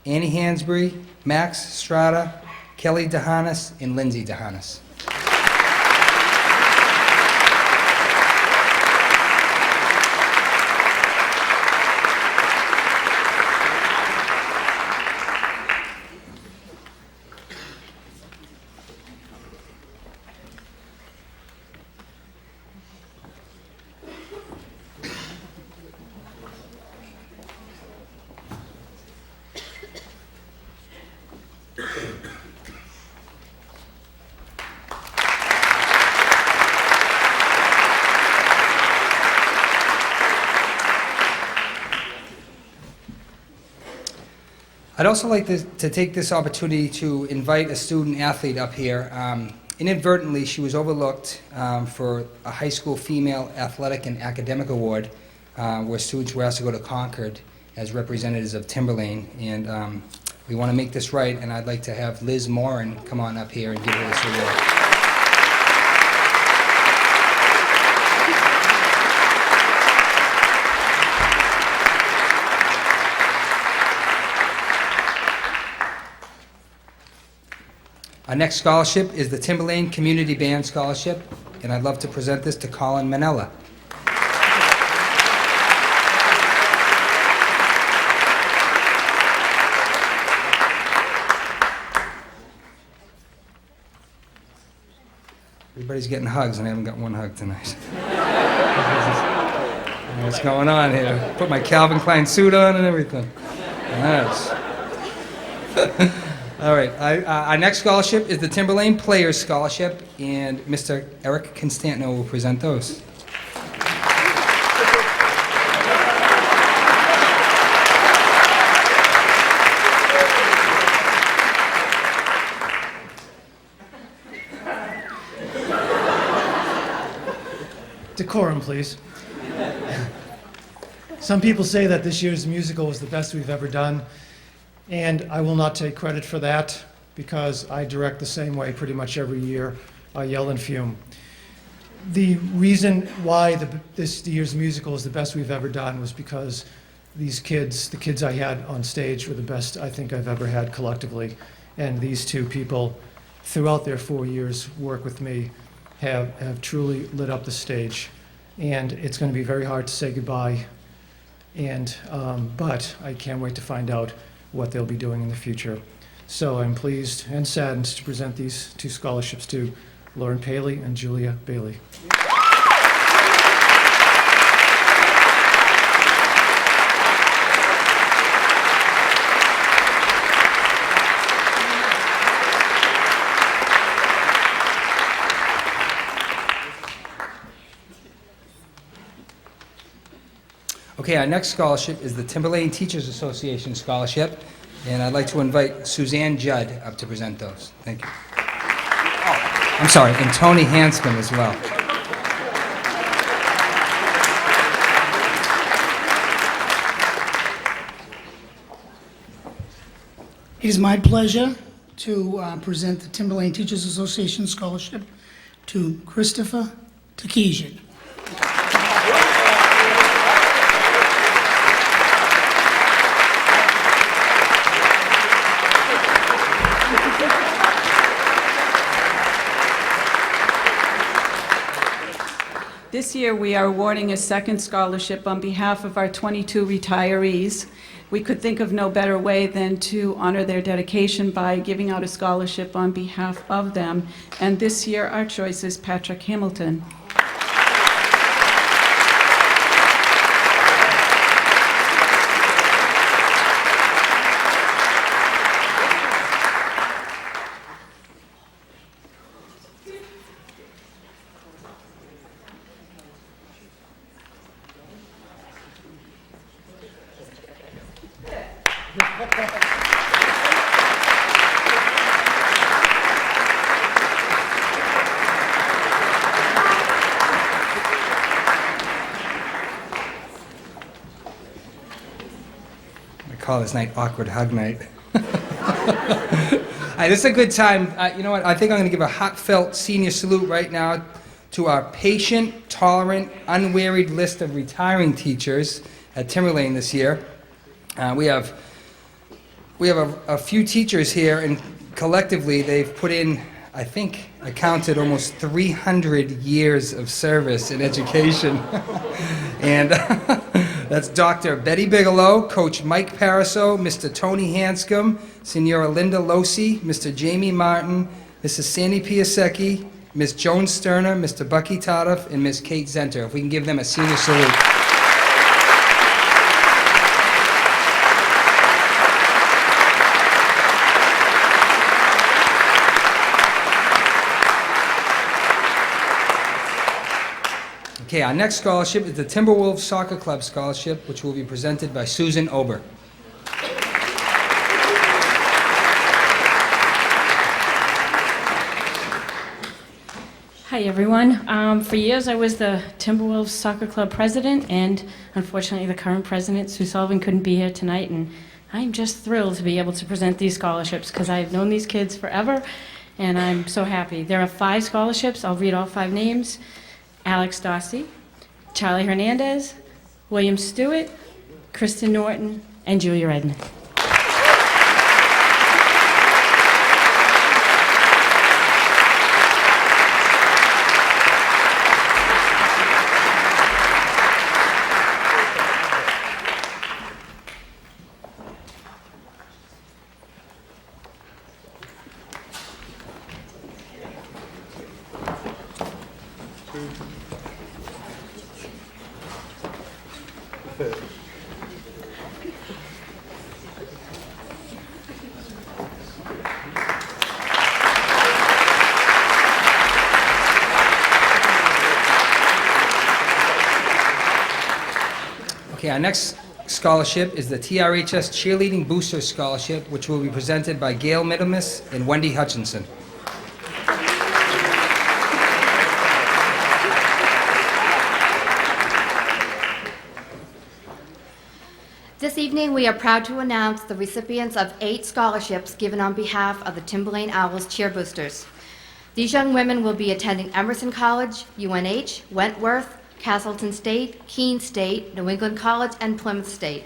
Annie Hansberry, Max Strata, Kelly DeHanas, and Lindsay DeHanas. I'd also like to take this opportunity to invite a student athlete up here. Inadvertently, she was overlooked for a high school female athletic and academic award where students were asked to go to Concord as representatives of Timberlane. And we want to make this right, and I'd like to have Liz Morin come on up here and give her this award. Our next scholarship is the Timberlane Community Band Scholarship, and I'd love to present this to Colin Manella. Everybody's getting hugs, and I haven't got one hug tonight. What's going on here? Put my Calvin Klein suit on and everything. Nice. All right. Our next scholarship is the Timberlane Players Scholarship, and Mr. Eric Constantino will present those. Decorum, please. Some people say that this year's musical was the best we've ever done, and I will not take credit for that because I direct the same way pretty much every year. I yell and fume. The reason why this year's musical is the best we've ever done was because these kids, the kids I had on stage, were the best I think I've ever had collectively, and these two people, throughout their 4 years' work with me, have truly lit up the stage, and it's going to be very hard to say goodbye. But I can't wait to find out what they'll be doing in the future. So I'm pleased and saddened to present these two scholarships to Lauren Paley and Julia Bailey. Okay, our next scholarship is the Timberlane Teachers Association Scholarship, and I'd like to invite Suzanne Judd up to present those. Thank you. Oh, I'm sorry, and Tony Hanscom as well. It is my pleasure to present the Timberlane Teachers Association Scholarship to Christopher Takesian. This year, we are awarding a second scholarship on behalf of our 22 retirees. We could think of no better way than to honor their dedication by giving out a scholarship on behalf of them. And this year, our choice is Patrick Hamilton. I call this night Awkward Hug Night. This is a good time. You know what? I think I'm going to give a heartfelt senior salute right now to our patient, tolerant, unwearied list of retiring teachers at Timberlane this year. We have a few teachers here, and collectively they've put in, I think, I counted almost 300 years of service in education. And that's Dr. Betty Bigelow, Coach Mike Paraso, Mr. Tony Hanscom, Senora Linda Losi, Mr. Jamie Martin, Mrs. Sandy Piasecki, Ms. Joan Sterner, Mr. Bucky Tatoff, and Ms. Kate Zenter. If we can give them a senior salute. Okay, our next scholarship is the Timberwolves Soccer Club Scholarship, which will be presented by Susan Ober. Hi, everyone. For years, I was the Timberwolves Soccer Club president, and unfortunately, the current president, Sue Sullivan, couldn't be here tonight, and I'm just thrilled to be able to present these scholarships because I've known these kids forever, and I'm so happy. There are 5 scholarships. I'll read all 5 names. Alex Dossi, Charlie Hernandez, William Stewart, Kristen Norton, and Julia Redmond. Okay, our next scholarship is the TRHS Cheerleading Booster Scholarship, which will be presented by Gail Middlemas and Wendy Hutchinson. This evening, we are proud to announce the recipients of 8 scholarships given on behalf of the Timberlane Owls Cheer Boosters. These young women will be attending Emerson College, UNH, Wentworth, Castleton State, Keene State, New England College, and Plymouth State.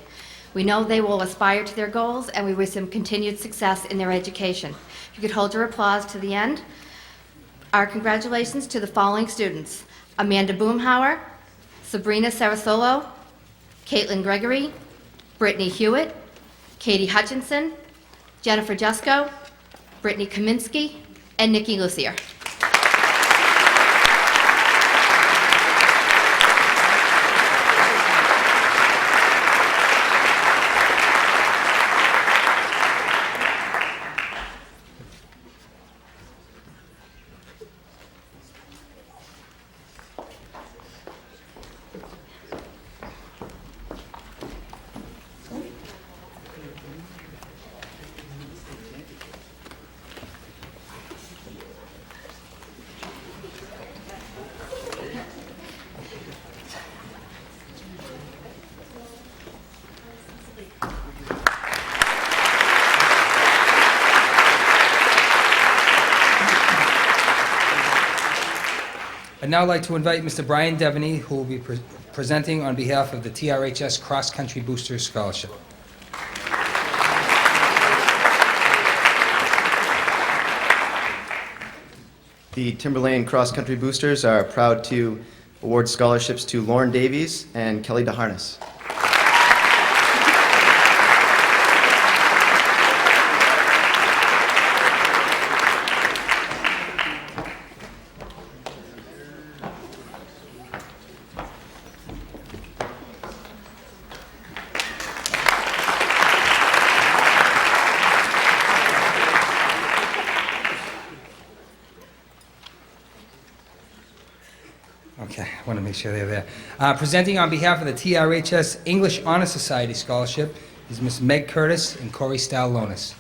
We know they will aspire to their goals, and we wish them continued success in their education. If you could hold your applause to the end. Our congratulations to the following students: Amanda Boomhauer, Sabrina Sarasolo, Caitlin Gregory, Brittany Hewitt, Katie Hutchinson, Jennifer Jusko, Brittany Kaminsky, and Nikki Lucier. I'd now like to invite Mr. Brian Devaney, who will be presenting on behalf of the TRHS Cross Country Boosters Scholarship. The Timberlane Cross Country Boosters are proud to award scholarships to Lauren Davies and Kelly DeHarness. Okay, I want to make sure they're there. Presenting on behalf of the TRHS English Honor Society Scholarship is Ms. Meg Curtis and Corey Stal-Lonis.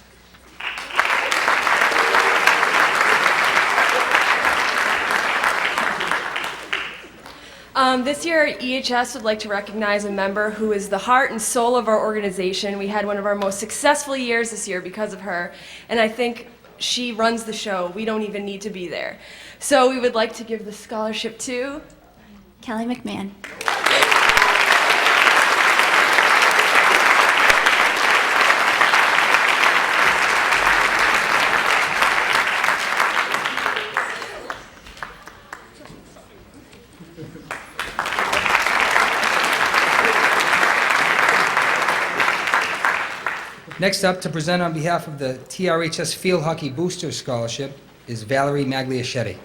This year, EHS would like to recognize a member who is the heart and soul of our organization. We had one of our most successful years this year because of her, and I think she runs the show. We don't even need to be there. So we would like to give the scholarship to Kelly McMahon. Next up, to present on behalf of the TRHS Field Hockey Booster Scholarship is Valerie Magliaschetti.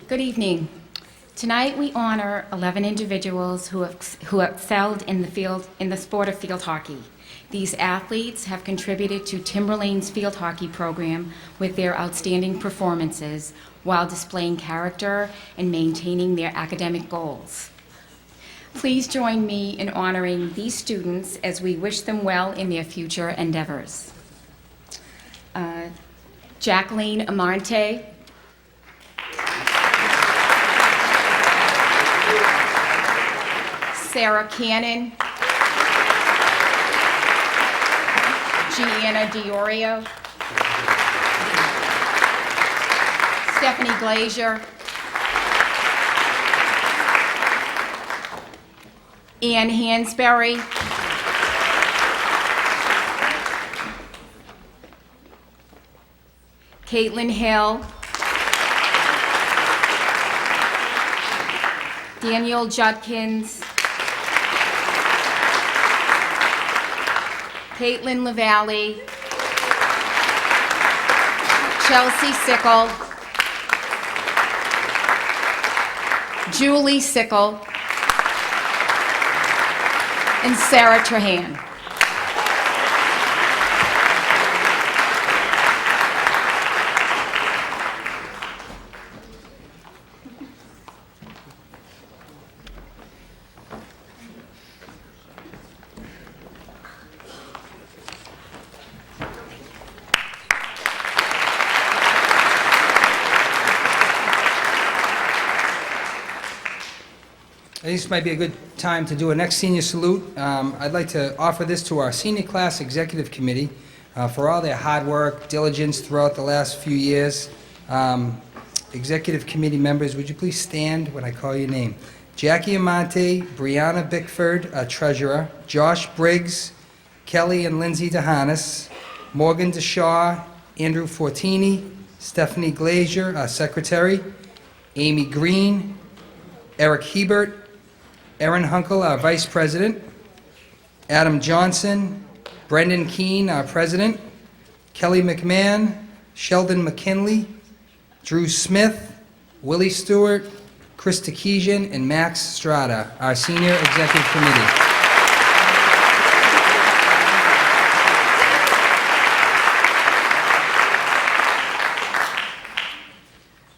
Good evening. Tonight we honor 11 individuals who excelled in the sport of field hockey. These athletes have contributed to Timberlane's field hockey program with their outstanding performances while displaying character and maintaining their academic goals. Please join me in honoring these students as we wish them well in their future endeavors. Jacqueline Amante, Sarah Cannon, Gianna Diorio, Stephanie Glazier, Ann Hansberry, Caitlin Hill, Daniel Judkins, Caitlin LaValle, Chelsea Sickle, Julie Sickle, and Sarah Trahan. This might be a good time to do a next senior salute. I'd like to offer this to our senior class executive committee for all their hard work, diligence throughout the last few years. Executive committee members, would you please stand when I call your name? Jackie Amante, Brianna Bickford, treasurer, Josh Briggs, Kelly and Lindsay DeHanis, Morgan DeShaw, Andrew Fortini, Stephanie Glazier, secretary, Amy Green, Eric Hebert, Erin Hunkel, our Vice President, Adam Johnson, Brendan Keene, our President, Kelly McMahon, Sheldon McKinley, Drew Smith, Willie Stewart, Chris Takesian, and Max Strada, our Senior Executive Committee.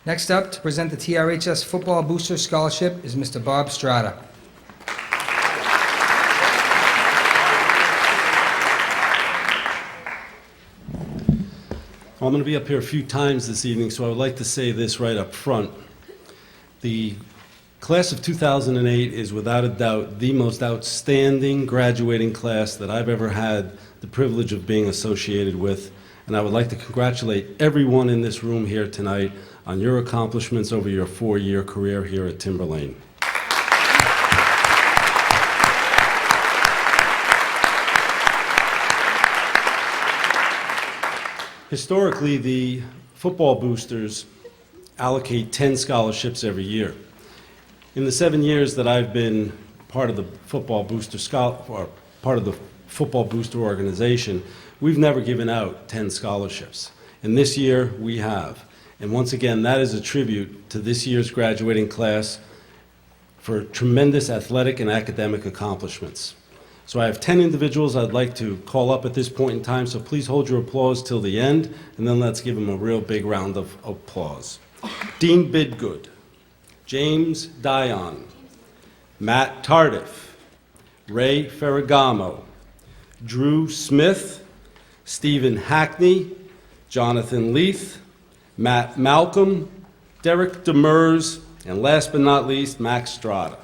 Next up, to present the TRHS Football Booster Scholarship is Mr. Bob Strada. I'm going to be up here a few times this evening, so I would like to say this right up front. The class of 2008 is without a doubt the most outstanding graduating class that I've ever had the privilege of being associated with, and I would like to congratulate everyone in this room here tonight on your accomplishments over your 4-year career here at Timberlane. Historically, the football boosters allocate 10 scholarships every year. In the 7 years that I've been part of the football booster organization, we've never given out 10 scholarships. And this year we have. And once again, that is a tribute to this year's graduating class for tremendous athletic and academic accomplishments. So I have 10 individuals I'd like to call up at this point in time, so please hold your applause till the end, and then let's give them a real big round of applause. Dean Bidgood, James Dion, Matt Tardif, Ray Ferragamo, Drew Smith, Stephen Hackney, Jonathan Leith, Matt Malcolm, Derek Demers, and last but not least, Max Strada.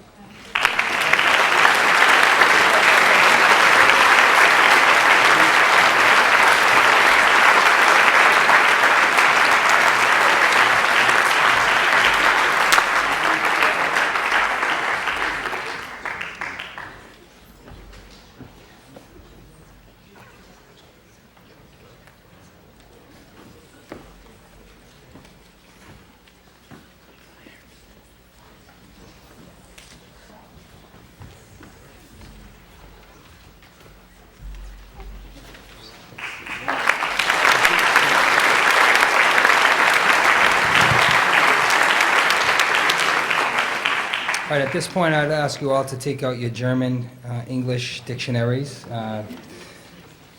All right, at this point, I'd ask you all to take out your German, English dictionaries.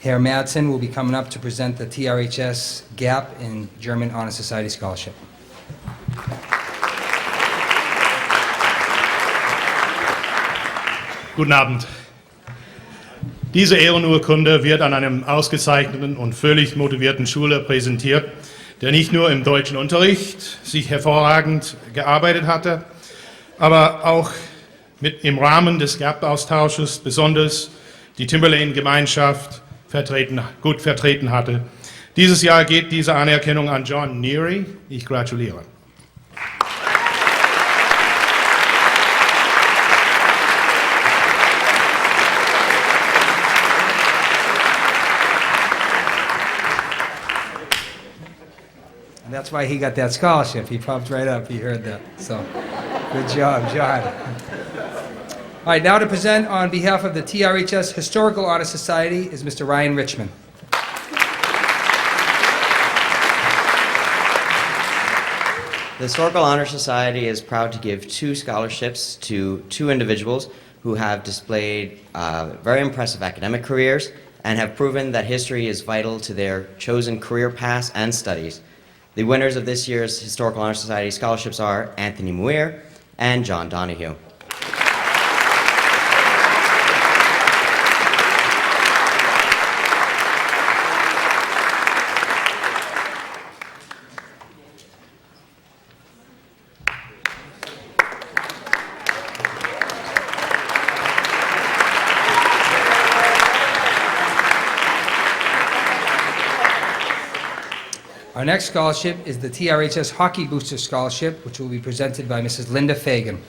Herr Madsen will be coming up to present the TRHS GAP in German Honor Society Scholarship. Guten Abend. Diese Ehrenurkunde wird an einem ausgezeichneten und völlig motivierten Schüler präsentiert, der nicht nur im deutschen Unterricht sich hervorragend gearbeitet hatte, aber auch im Rahmen des GAP-Austausches besonders die Timberlane-Gemeinschaft gut vertreten hatte. Dieses Jahr geht diese Anerkennung an John Neary. Ich gratuliere. And that's why he got that scholarship. He popped right up. He heard that. So, good job, John. All right, now to present on behalf of the TRHS Historical Honor Society is Mr. Ryan Richmond. The Historical Honor Society is proud to give 2 scholarships to 2 individuals who have displayed very impressive academic careers and have proven that history is vital to their chosen career paths and studies. The winners of this year's Historical Honor Society scholarships are Anthony Muir and John Donahue. Our next scholarship is the TRHS Hockey Booster Scholarship, which will be presented by Mrs. Linda Fagan.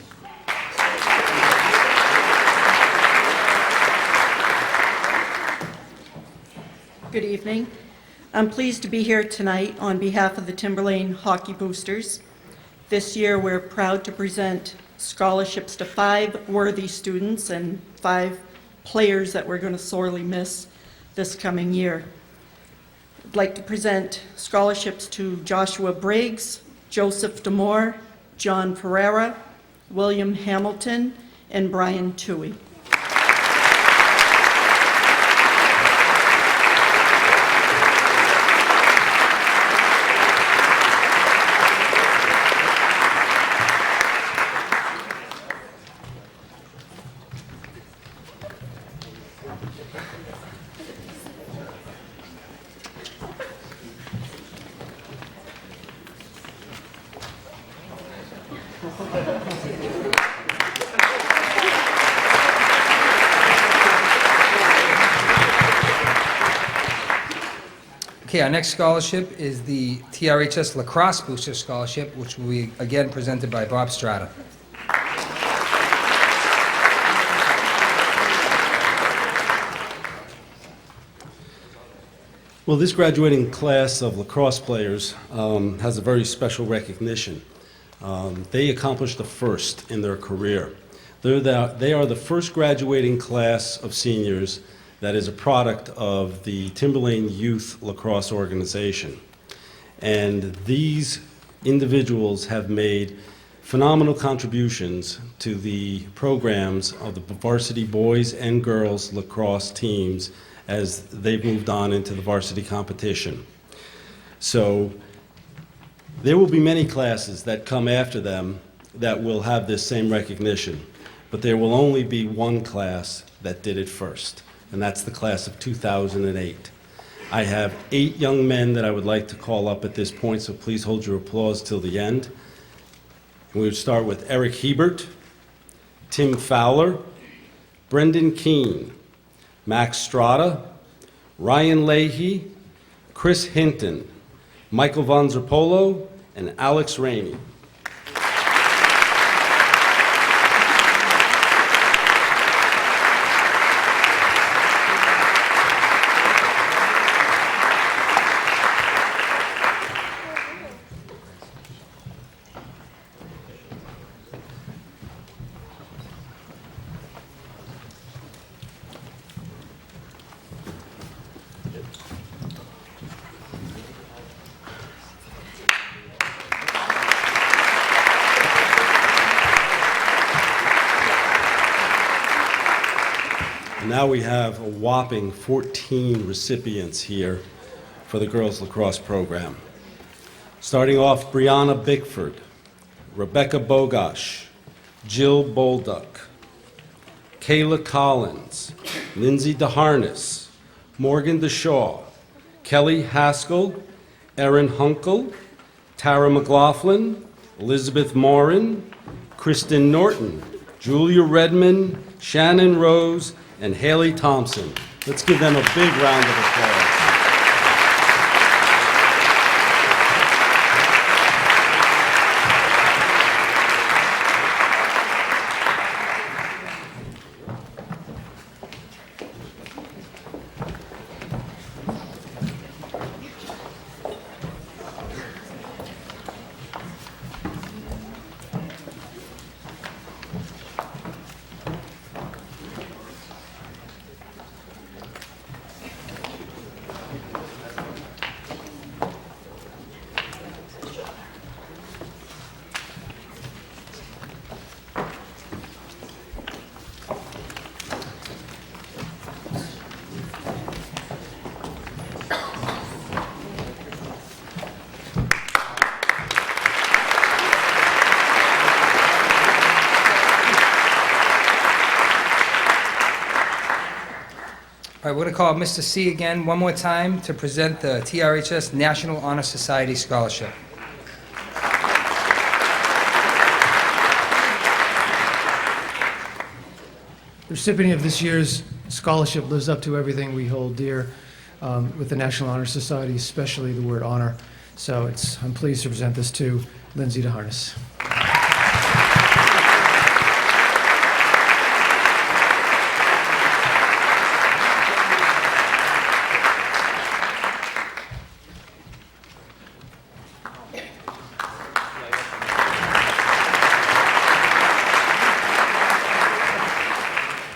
Good evening. I'm pleased to be here tonight on behalf of the Timberlane Hockey Boosters. This year, we're proud to present scholarships to 5 worthy students and 5 players that we're going to sorely miss this coming year. I'd like to present scholarships to Joshua Briggs, Joseph Demore, John Ferreira, William Hamilton, and Brian Toohey. Okay, our next scholarship is the TRHS Lacrosse Booster Scholarship, which will be again presented by Bob Strata. Well, this graduating class of lacrosse players has a very special recognition. They accomplished the first in their career. They are the first graduating class of seniors that is a product of the Timberlane Youth Lacrosse Organization. And these individuals have made phenomenal contributions to the programs of the varsity boys and girls lacrosse teams as they've moved on into the varsity competition. So there will be many classes that come after them that will have this same recognition, but there will only be one class that did it first, and that's the class of 2008. I have 8 young men that I would like to call up at this point, so please hold your applause till the end. We would start with Eric Hebert, Tim Fowler, Brendan Keene, Max Strata, Ryan Leahy, Chris Hinton, Michael Von Zerpolo, and Alex Rainey. Now we have a whopping 14 recipients here for the girls lacrosse program. Starting off, Brianna Bickford, Rebecca Bogosh, Jill Bolduck, Kayla Collins, Lindsay DeHarness, Morgan DeShaw, Kelly Haskell, Erin Hunkel, Tara McLaughlin, Elizabeth Morin, Kristen Norton, Julia Redman, Shannon Rose, and Haley Thompson. Let's give them a big round of applause. All right, we're going to call Mr. C again one more time to present the TRHS National Honor Society Scholarship. The recipient of this year's scholarship lives up to everything we hold dear with the National Honor Society, especially the word honor. So I'm pleased to present this to Lindsay DeHarness.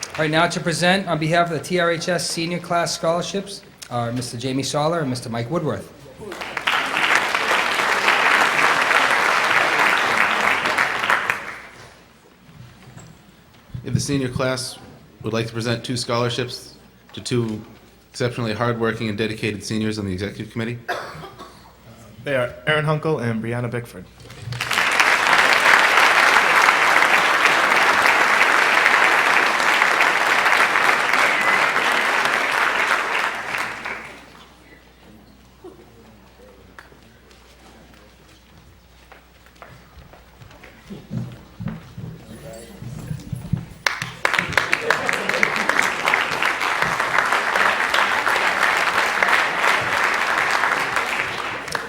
All right, now to present on behalf of the TRHS Senior Class Scholarships are Mr. Jamie Soller and Mr. Mike Woodworth. If the senior class would like to present 2 scholarships to 2 exceptionally hardworking and dedicated seniors on the executive committee. They are Aaron Hunkel and Brianna Bickford.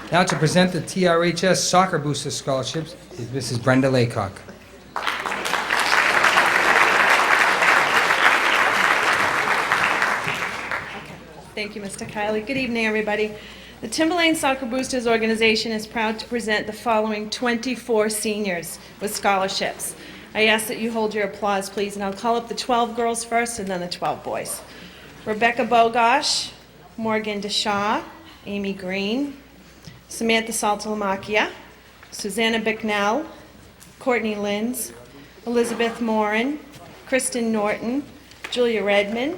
Now to present the TRHS Soccer Booster Scholarships is Mrs. Brenda Laycock. Thank you, Mr. Kiley. Good evening, everybody. The Timberlane Soccer Boosters organization is proud to present the following 24 seniors with scholarships. I ask that you hold your applause, please, and I'll call up the 12 girls first and then the 12 boys. Rebecca Bogosh, Morgan DeShaw, Amy Green, Samantha Saltalamacchia, Susanna Bicknell, Courtney Linz, Elizabeth Morin, Kristen Norton, Julia Redmond,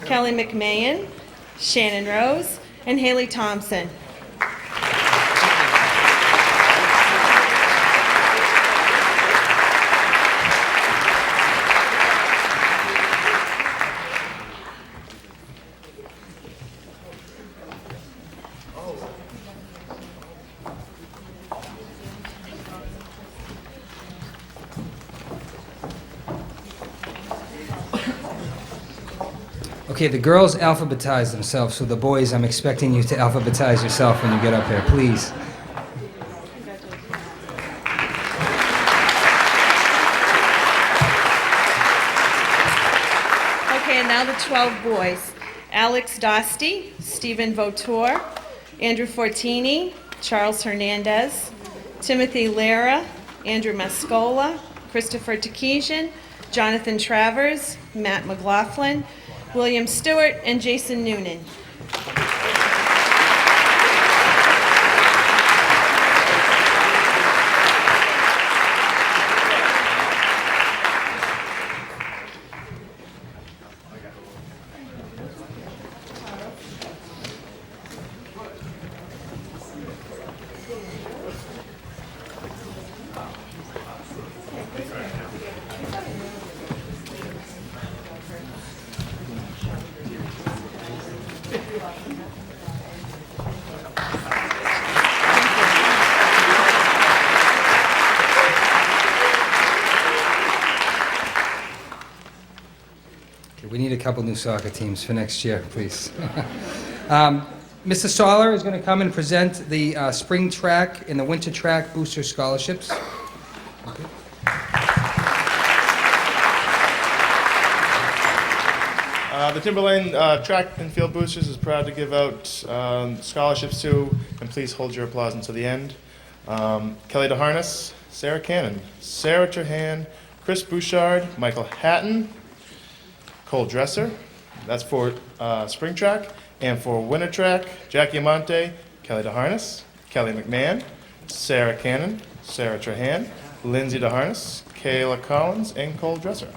Kelly McMahon, Shannon Rose, and Haley Thompson. Okay, the girls alphabetize themselves, so the boys, I'm expecting you to alphabetize yourself when you get up here, please. Okay, and now the 12 boys. Alex Dosty, Stephen Votor, Andrew Fortini, Charles Hernandez, Timothy Lara, Andrew Mascola, Christopher Takesian, Jonathan Travers, Matt McLaughlin, William Stewart, and Jason Noonan. We need a couple new soccer teams for next year, please. Mr. Soller is going to come and present the spring track and the winter track booster scholarships. The Timberlane Track and Field Boosters is proud to give out scholarships to, and please hold your applause until the end, Kelly DeHarness, Sarah Cannon, Sarah Trahan, Chris Bouchard, Michael Hatton, Cole Dresser, that's for spring track, and for winter track, Jackie Amante, Kelly DeHarness, Kelly McMahon, Sarah Cannon, Sarah Trahan, Lindsay DeHarness, Kayla Collins, and Cole Dresser.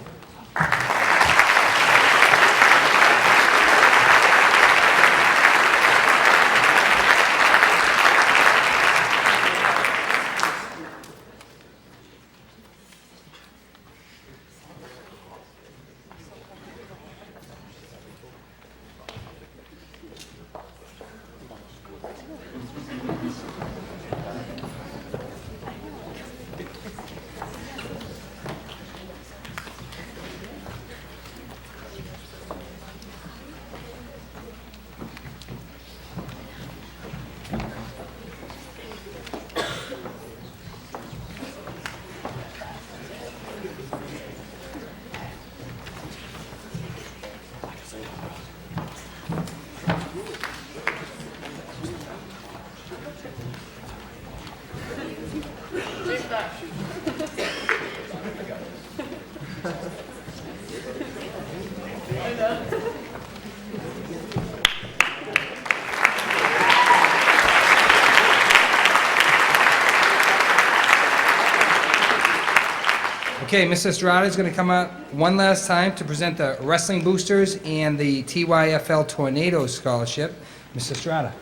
Okay, Ms. Estrada is going to come out one last time to present the Wrestling Boosters and the TYFL Tornadoes Scholarship. Ms. Estrada.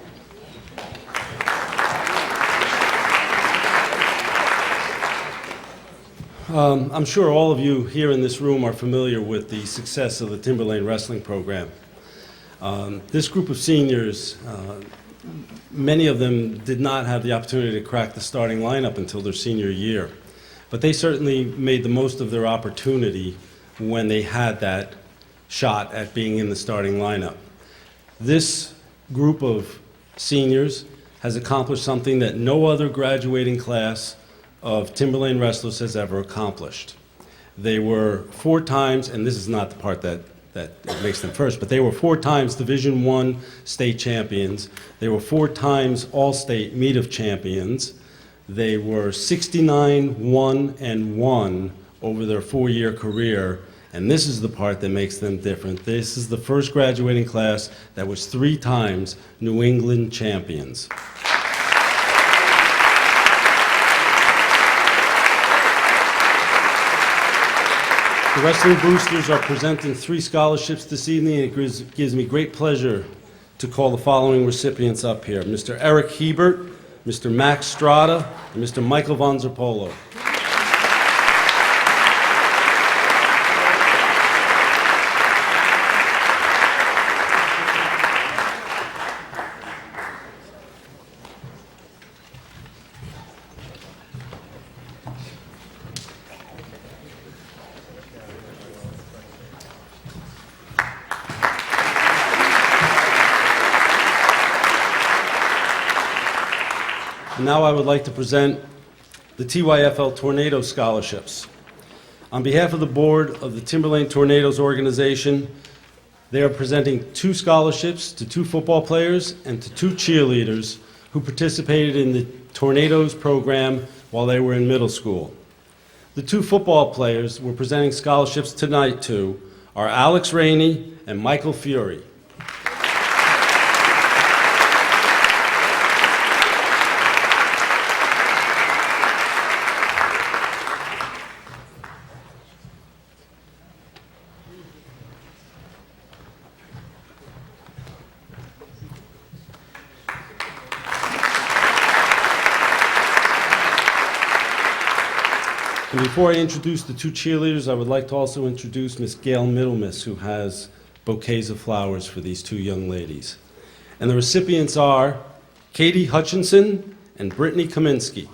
I'm sure all of you here in this room are familiar with the success of the Timberlane Wrestling Program. This group of seniors, many of them did not have the opportunity to crack the starting lineup until their senior year. But they certainly made the most of their opportunity when they had that shot at being in the starting lineup. This group of seniors has accomplished something that no other graduating class of Timberlane wrestlers has ever accomplished. They were 4 times, and this is not the part that makes them first, but they were 4 times Division I state champions. They were 4 times All-State Meet of Champions. They were 69-1-1 over their 4-year career, and this is the part that makes them different. This is the first graduating class that was 3 times New England champions. The Wrestling Boosters are presenting 3 scholarships this evening, and it gives me great pleasure to call the following recipients up here: Mr. Eric Hebert, Mr. Max Strada, and Mr. Michael Von Zerpolo. Now I would like to present the TYFL Tornado Scholarships. On behalf of the board of the Timberlane Tornadoes organization, they are presenting 2 scholarships to 2 football players and to 2 cheerleaders who participated in the Tornadoes program while they were in middle school. The 2 football players we're presenting scholarships tonight to are Alex Rainey and Michael Fury. And before I introduce the 2 cheerleaders, I would like to also introduce Miss Gail Middlemiss, who has bouquets of flowers for these 2 young ladies. And the recipients are Katie Hutchinson and Brittany Kaminsky.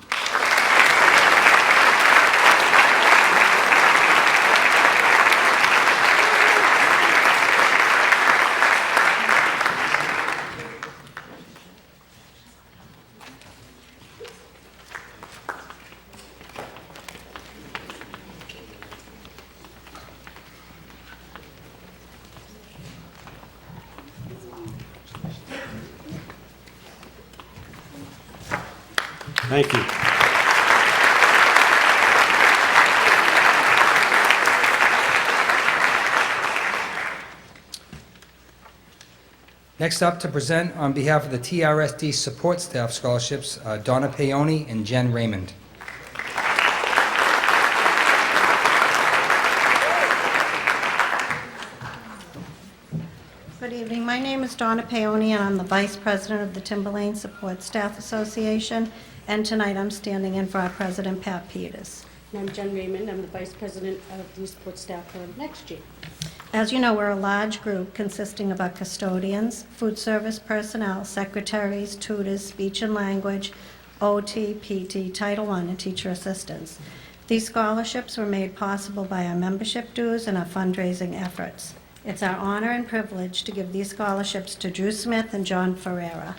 Thank you. Next up to present on behalf of the TRSD Support Staff Scholarships, Donna Paoni and Jen Raymond. Good evening. My name is Donna Paoni, and I'm the Vice President of the Timberlane Support Staff Association, and tonight I'm standing in for our President, Pat Peters. And I'm Jen Raymond. I'm the Vice President of the Support Staff for next year. As you know, we're a large group consisting of our custodians, food service personnel, secretaries, tutors, speech and language, OT, PT, Title I, and teacher assistants. These scholarships were made possible by our membership dues and our fundraising efforts. It's our honor and privilege to give these scholarships to Drew Smith and John Ferreira.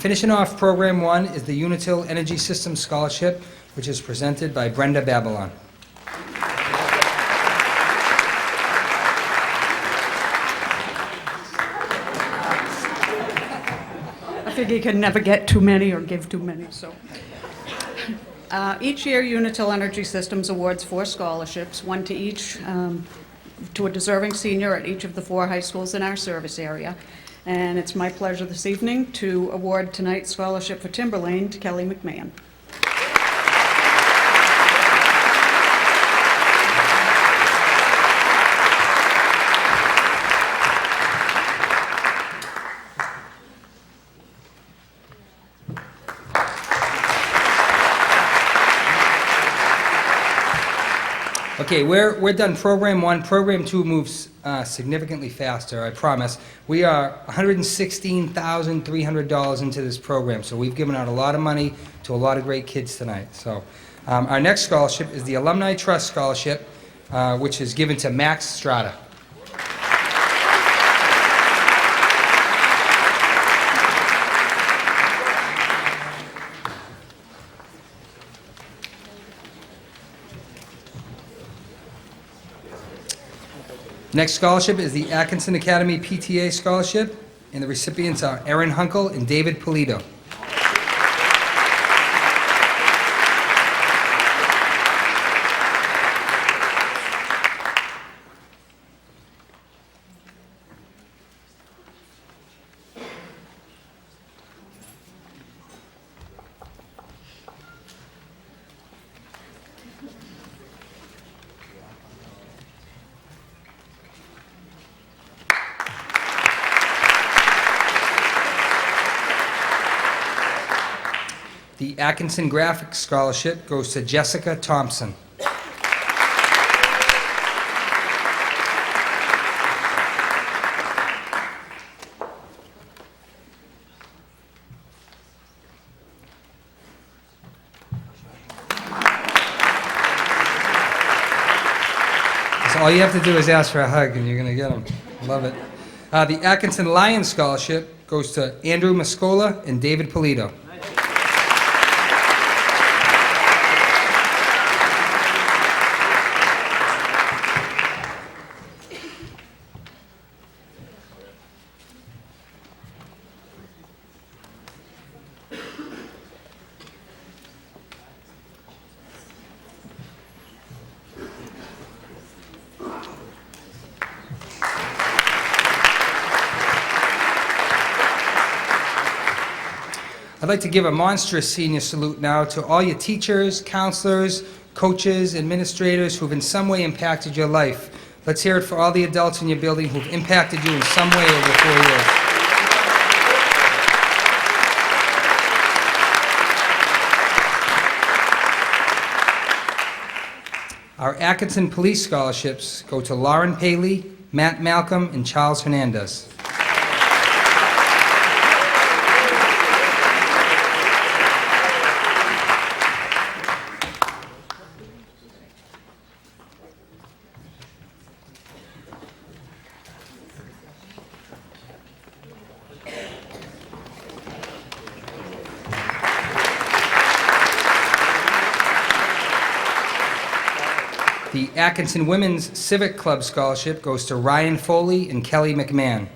finishing off Program 1 is the Unitil Energy Systems Scholarship, which is presented by Brenda Babylon. I figure you can never get too many or give too many, so. Each year, Unitil Energy Systems awards 4 scholarships, one to each, to a deserving senior at each of the 4 high schools in our service area. And it's my pleasure this evening to award tonight's scholarship for Timberlane to Kelly McMahon. Okay, we're done Program 1. Program 2 moves significantly faster, I promise. We are $116,300 into this program, so we've given out a lot of money to a lot of great kids tonight. So our next scholarship is the Alumni Trust Scholarship, which is given to Max Strata. Next scholarship is the Atkinson Academy PTA Scholarship, and the recipients are Erin Hunkel and David Polito. The Atkinson Graphics Scholarship goes to Jessica Thompson. So all you have to do is ask for a hug and you're going to get them. Love it. The Atkinson Lions Scholarship goes to Andrew Mascola and David Polito. I'd like to give a monstrous senior salute now to all your teachers, counselors, coaches, administrators who've in some way impacted your life. Let's hear it for all the adults in your building who've impacted you in some way over 4 years. Our Atkinson Police Scholarships go to Lauren Paley, Matt Malcolm, and Charles Hernandez. The Atkinson Women's Civic Club Scholarship goes to Ryan Foley and Kelly McMahon.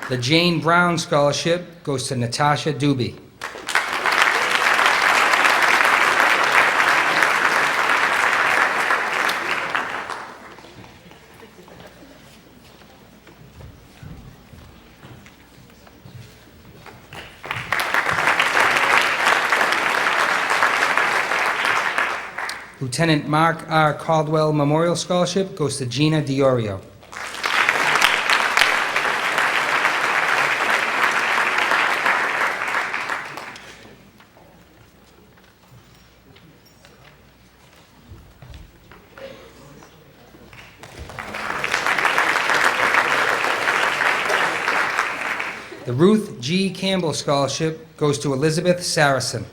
The Jane Brown Scholarship goes to Natasha Doobie. Lieutenant Mark R. Caldwell Memorial Scholarship goes to Gina Diorio. The Ruth G. Campbell Scholarship goes to Elizabeth Saracen.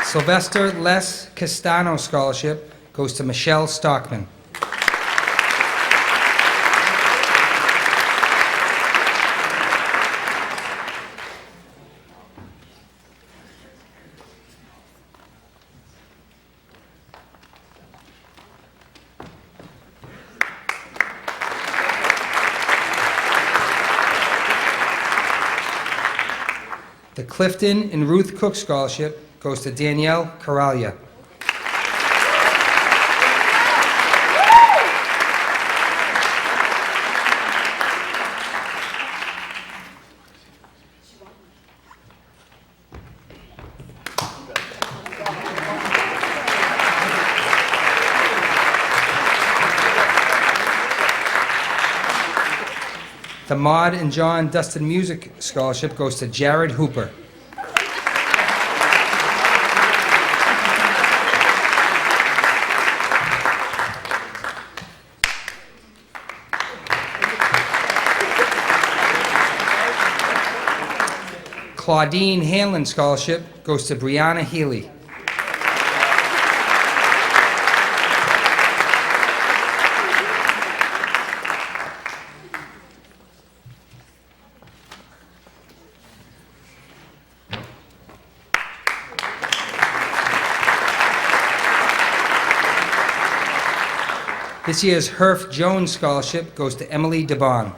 Sylvester Les Castano Scholarship goes to Michelle Stockman. The Clifton and Ruth Cook Scholarship goes to Danielle Corraglia. The Maud and John Dustin Music Scholarship goes to Jared Hooper. Claudine Hanlon Scholarship goes to Brianna Healy. This year's Herf Jones Scholarship goes to Emily DeBon.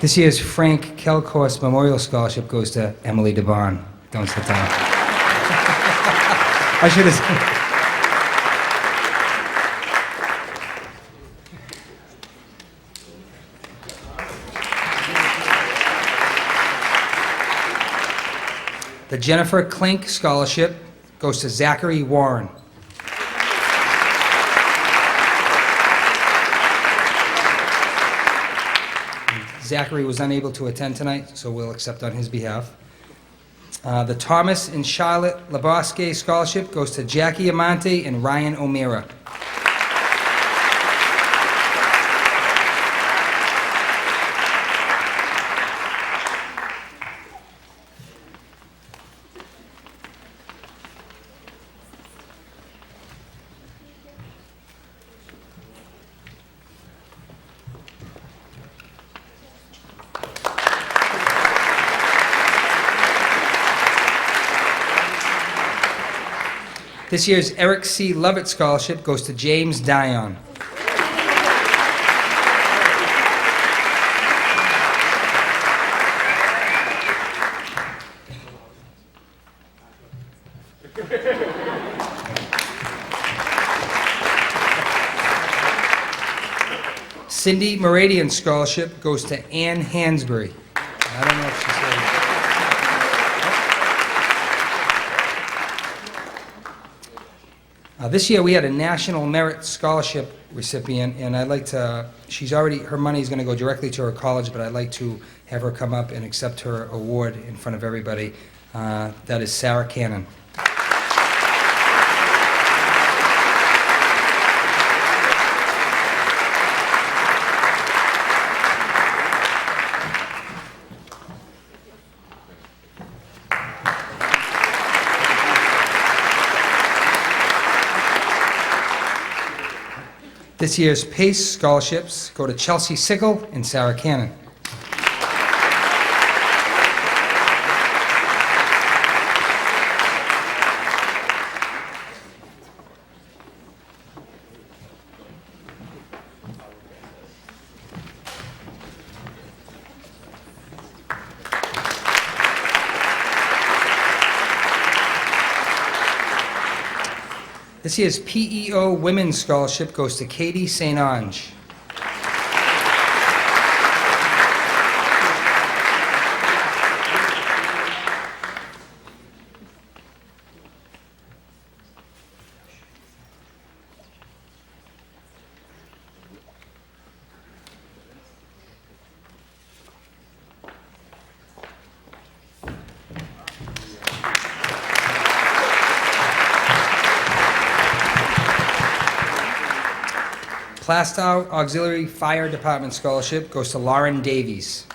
This year's Frank Kelkhorst Memorial Scholarship goes to Emily DeBon. Don't sit down. I should have. The Jennifer Klink Scholarship goes to Zachary Warren. Zachary was unable to attend tonight, so we'll accept on his behalf. The Thomas and Charlotte Labosque Scholarship goes to Jackie Amante and Ryan O'Meara. This year's Eric C. Lovett Scholarship goes to James Dion. Cindy Meridian Scholarship goes to Ann Hansberry. I don't know if she's here. This year we had a National Merit Scholarship recipient, and I'd like to, her money is going to go directly to her college, but I'd like to have her come up and accept her award in front of everybody. That is Sarah Cannon. This year's PACE scholarships go to Chelsea Sickle and Sarah Cannon. This year's PEO Women's Scholarship goes to Katie St. Ange. Plastow Auxiliary Fire Department Scholarship goes to Lauren Davies.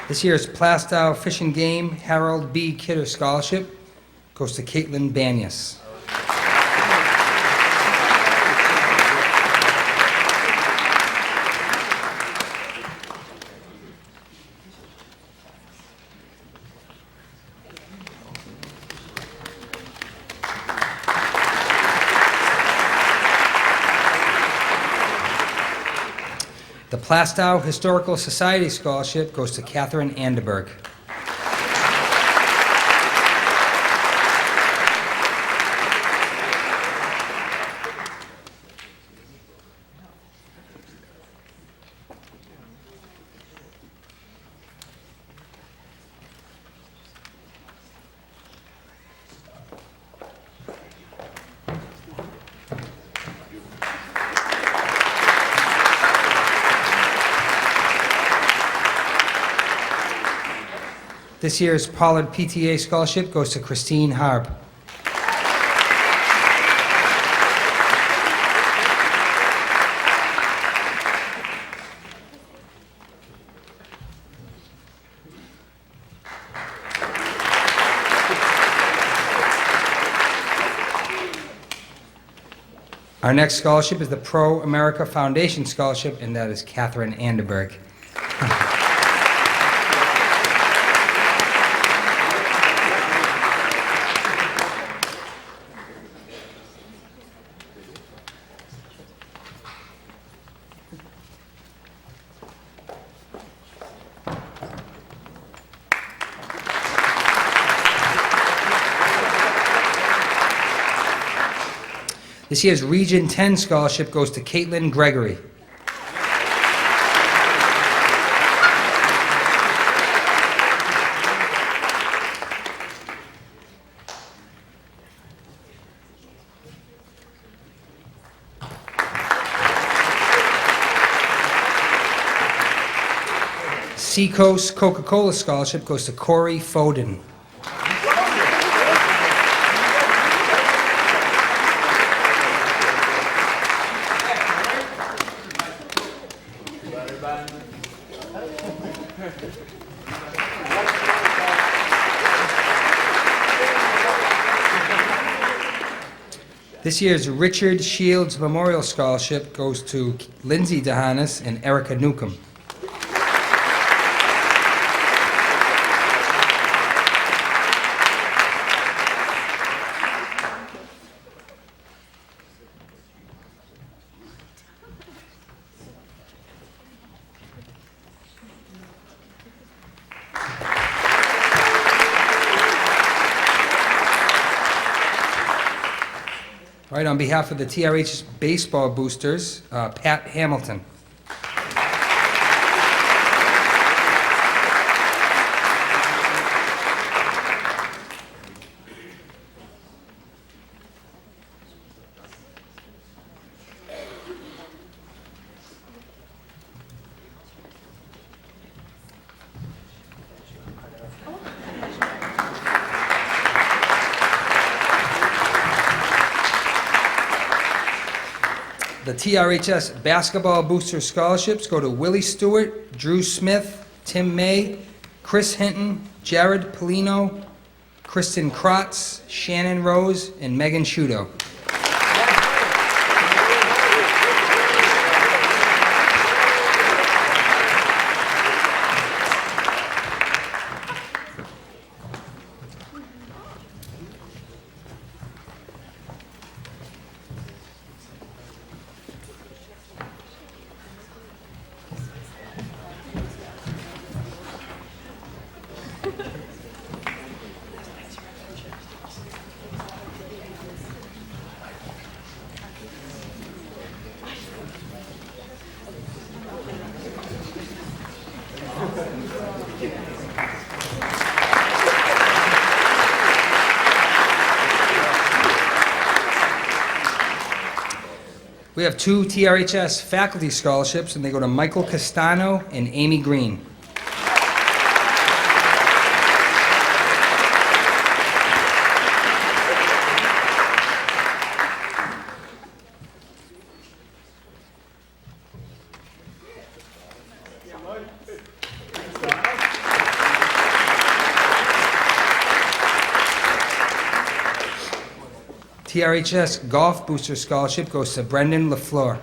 This year's Plastow Fish and Game Harold B. Kidder Scholarship goes to Caitlin Banyas. The Plastow Historical Society Scholarship goes to Catherine Anderberg. This year's Pollard PTA Scholarship goes to Christine Harb. Our next scholarship is the Pro America Foundation Scholarship, and that is Catherine Anderberg. This year's Region 10 Scholarship goes to Caitlin Gregory. Seacoast Coca-Cola Scholarship goes to Corey Foden. This year's Richard Shields Memorial Scholarship goes to Lindsay DeHanis and Erica Newcomb. All right, on behalf of the TRHS baseball boosters, Pat Hamilton. The TRHS basketball booster scholarships go to Willie Stewart, Drew Smith, Tim May, Chris Hinton, Jared Polino, Kristen Krotz, Shannon Rose, and Megan Shudo. We have 2 TRHS faculty scholarships, and they go to Michael Castano and Amy Green. TRHS Golf Booster Scholarship goes to Brendan LaFleur.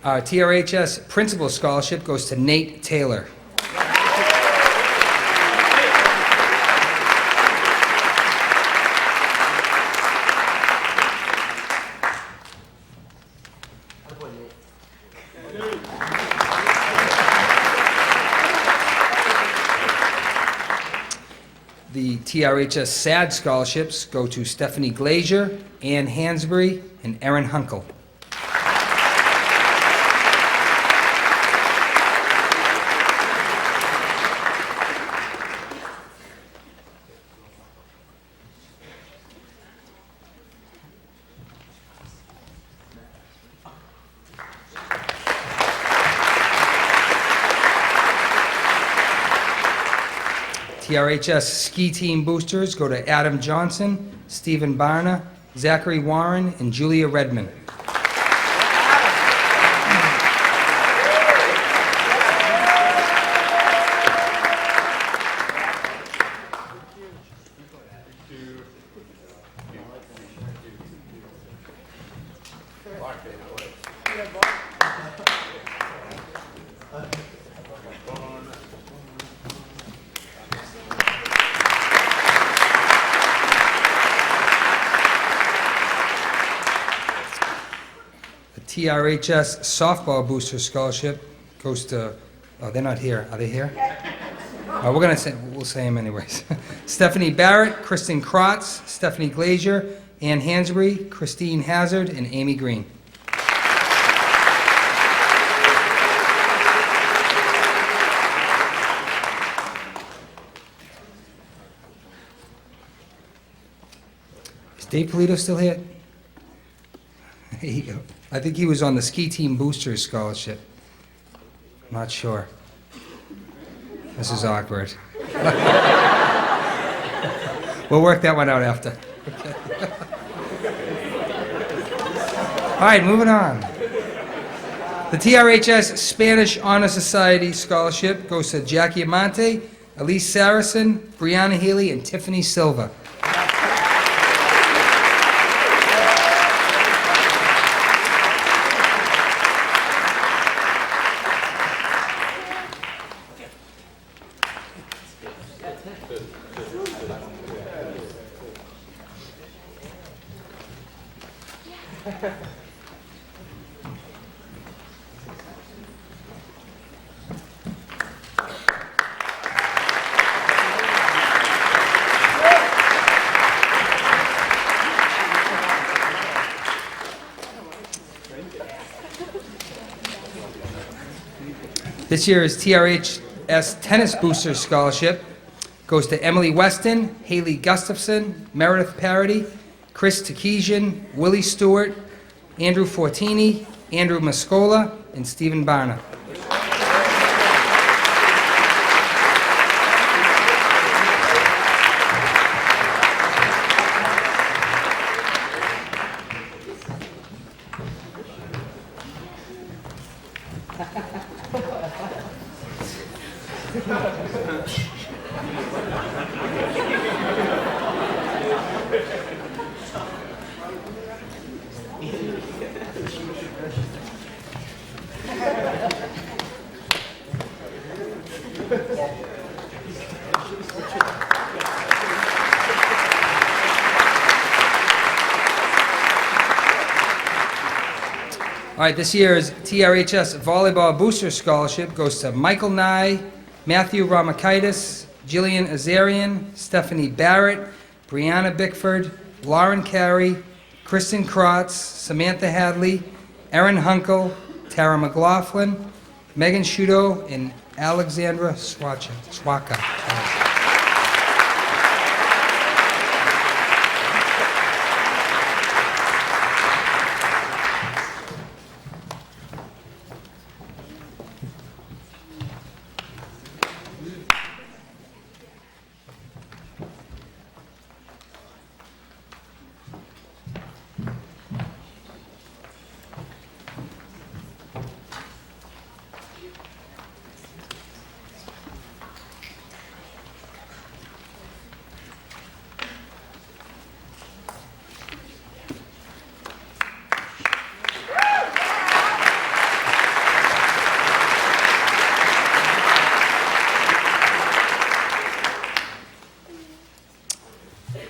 Our TRHS Principal Scholarship goes to Nate Taylor. The TRHS SAD scholarships go to Stephanie Glazier, Ann Hansberry, and Erin Hunkel. TRHS Ski Team Boosters go to Adam Johnson, Stephen Barna, Zachary Warren, and Julia Redmond. TRHS Softball Booster Scholarship goes to, oh, they're not here. Are they here? We'll say them anyways. Stephanie Barrett, Kristen Krotz, Stephanie Glazier, Ann Hansberry, Christine Hazard, and Amy Green. Is Dave Polito still here? There you go. I think he was on the Ski Team Boosters Scholarship. Not sure. This is awkward. We'll work that one out after. All right, moving on. The TRHS Spanish Honor Society Scholarship goes to Jackie Amante, Elise Saracen, Brianna Healy, and Tiffany Silva. This year's TRHS Tennis Booster Scholarship goes to Emily Weston, Haley Gustafson, Meredith Parody, Chris Takesian, Willie Stewart, Andrew Fortini, Andrew Mascola, and Stephen Barna. All right, this year's TRHS Volleyball Booster Scholarship goes to Michael Nye, Matthew Ramakaitis, Jillian Azarian, Stephanie Barrett, Brianna Bickford, Lauren Carey, Kristen Krotz, Samantha Hadley, Erin Hunkel, Tara McLaughlin, Megan Shudo, and Alexandra Swaka.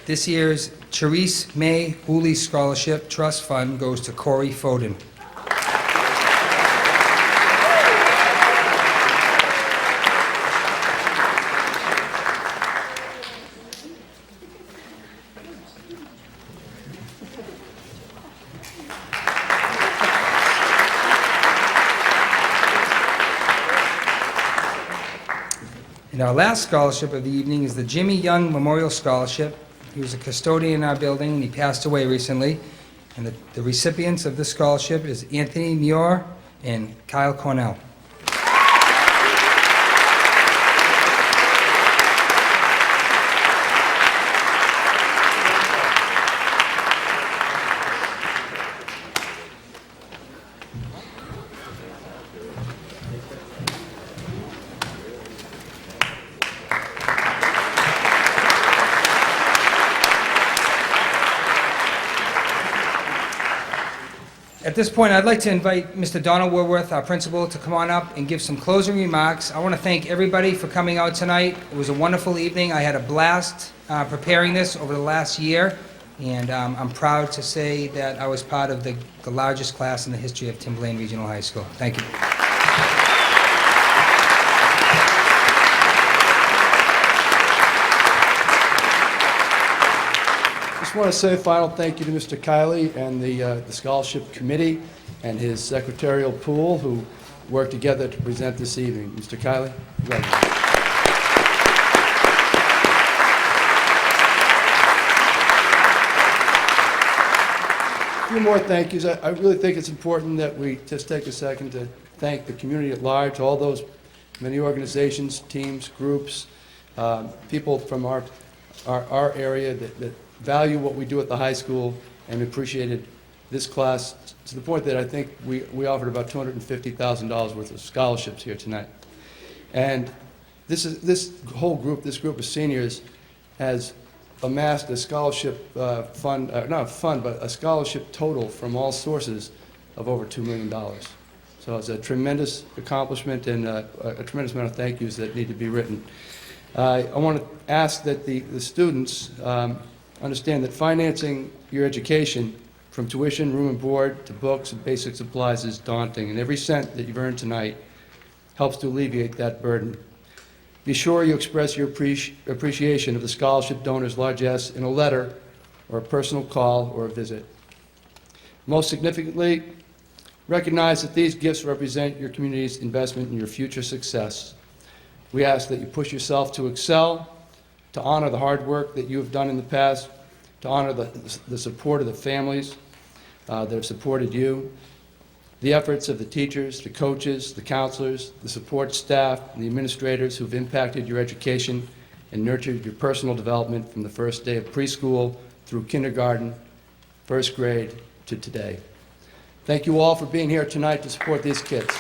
This year's Therese May Hooley Scholarship Trust Fund goes to Corey Foden. And our last scholarship of the evening is the Jimmy Young Memorial Scholarship. He was a custodian in our building, and he passed away recently. And the recipients of this scholarship is Anthony Muir and Kyle Cornell. At this point, I'd like to invite Mr. Donald Woodworth, our principal, to come on up and give some closing remarks. I want to thank everybody for coming out tonight. It was a wonderful evening. I had a blast preparing this over the last year, and I'm proud to say that I was part of the largest class in the history of Timberlane Regional High School. Thank you. I just want to say a final thank you to Mr. Kiley and the scholarship committee and his secretarial pool who worked together to present this evening. Mr. Kiley, congratulations. A few more thank yous. I really think it's important that we just take a second to thank the community at large, all those many organizations, teams, groups, people from our area that value what we do at the high school and appreciated this class to the point that I think we offered about $250,000 worth of scholarships here tonight. And this whole group, this group of seniors, has amassed a scholarship fund, not a fund, but a scholarship total from all sources of over $2 million. So it's a tremendous accomplishment and a tremendous amount of thank yous that need to be written. I want to ask that the students understand that financing your education, from tuition, room and board, to books and basic supplies, is daunting, and every cent that you've earned tonight helps to alleviate that burden. Be sure you express your appreciation of the scholarship donors, large S, in a letter or a personal call or a visit. Most significantly, recognize that these gifts represent your community's investment in your future success. We ask that you push yourself to excel, to honor the hard work that you have done in the past, to honor the support of the families that have supported you, the efforts of the teachers, the coaches, the counselors, the support staff, and the administrators who have impacted your education and nurtured your personal development from the first day of preschool through kindergarten, first grade, to today. Thank you all for being here tonight to support these kids.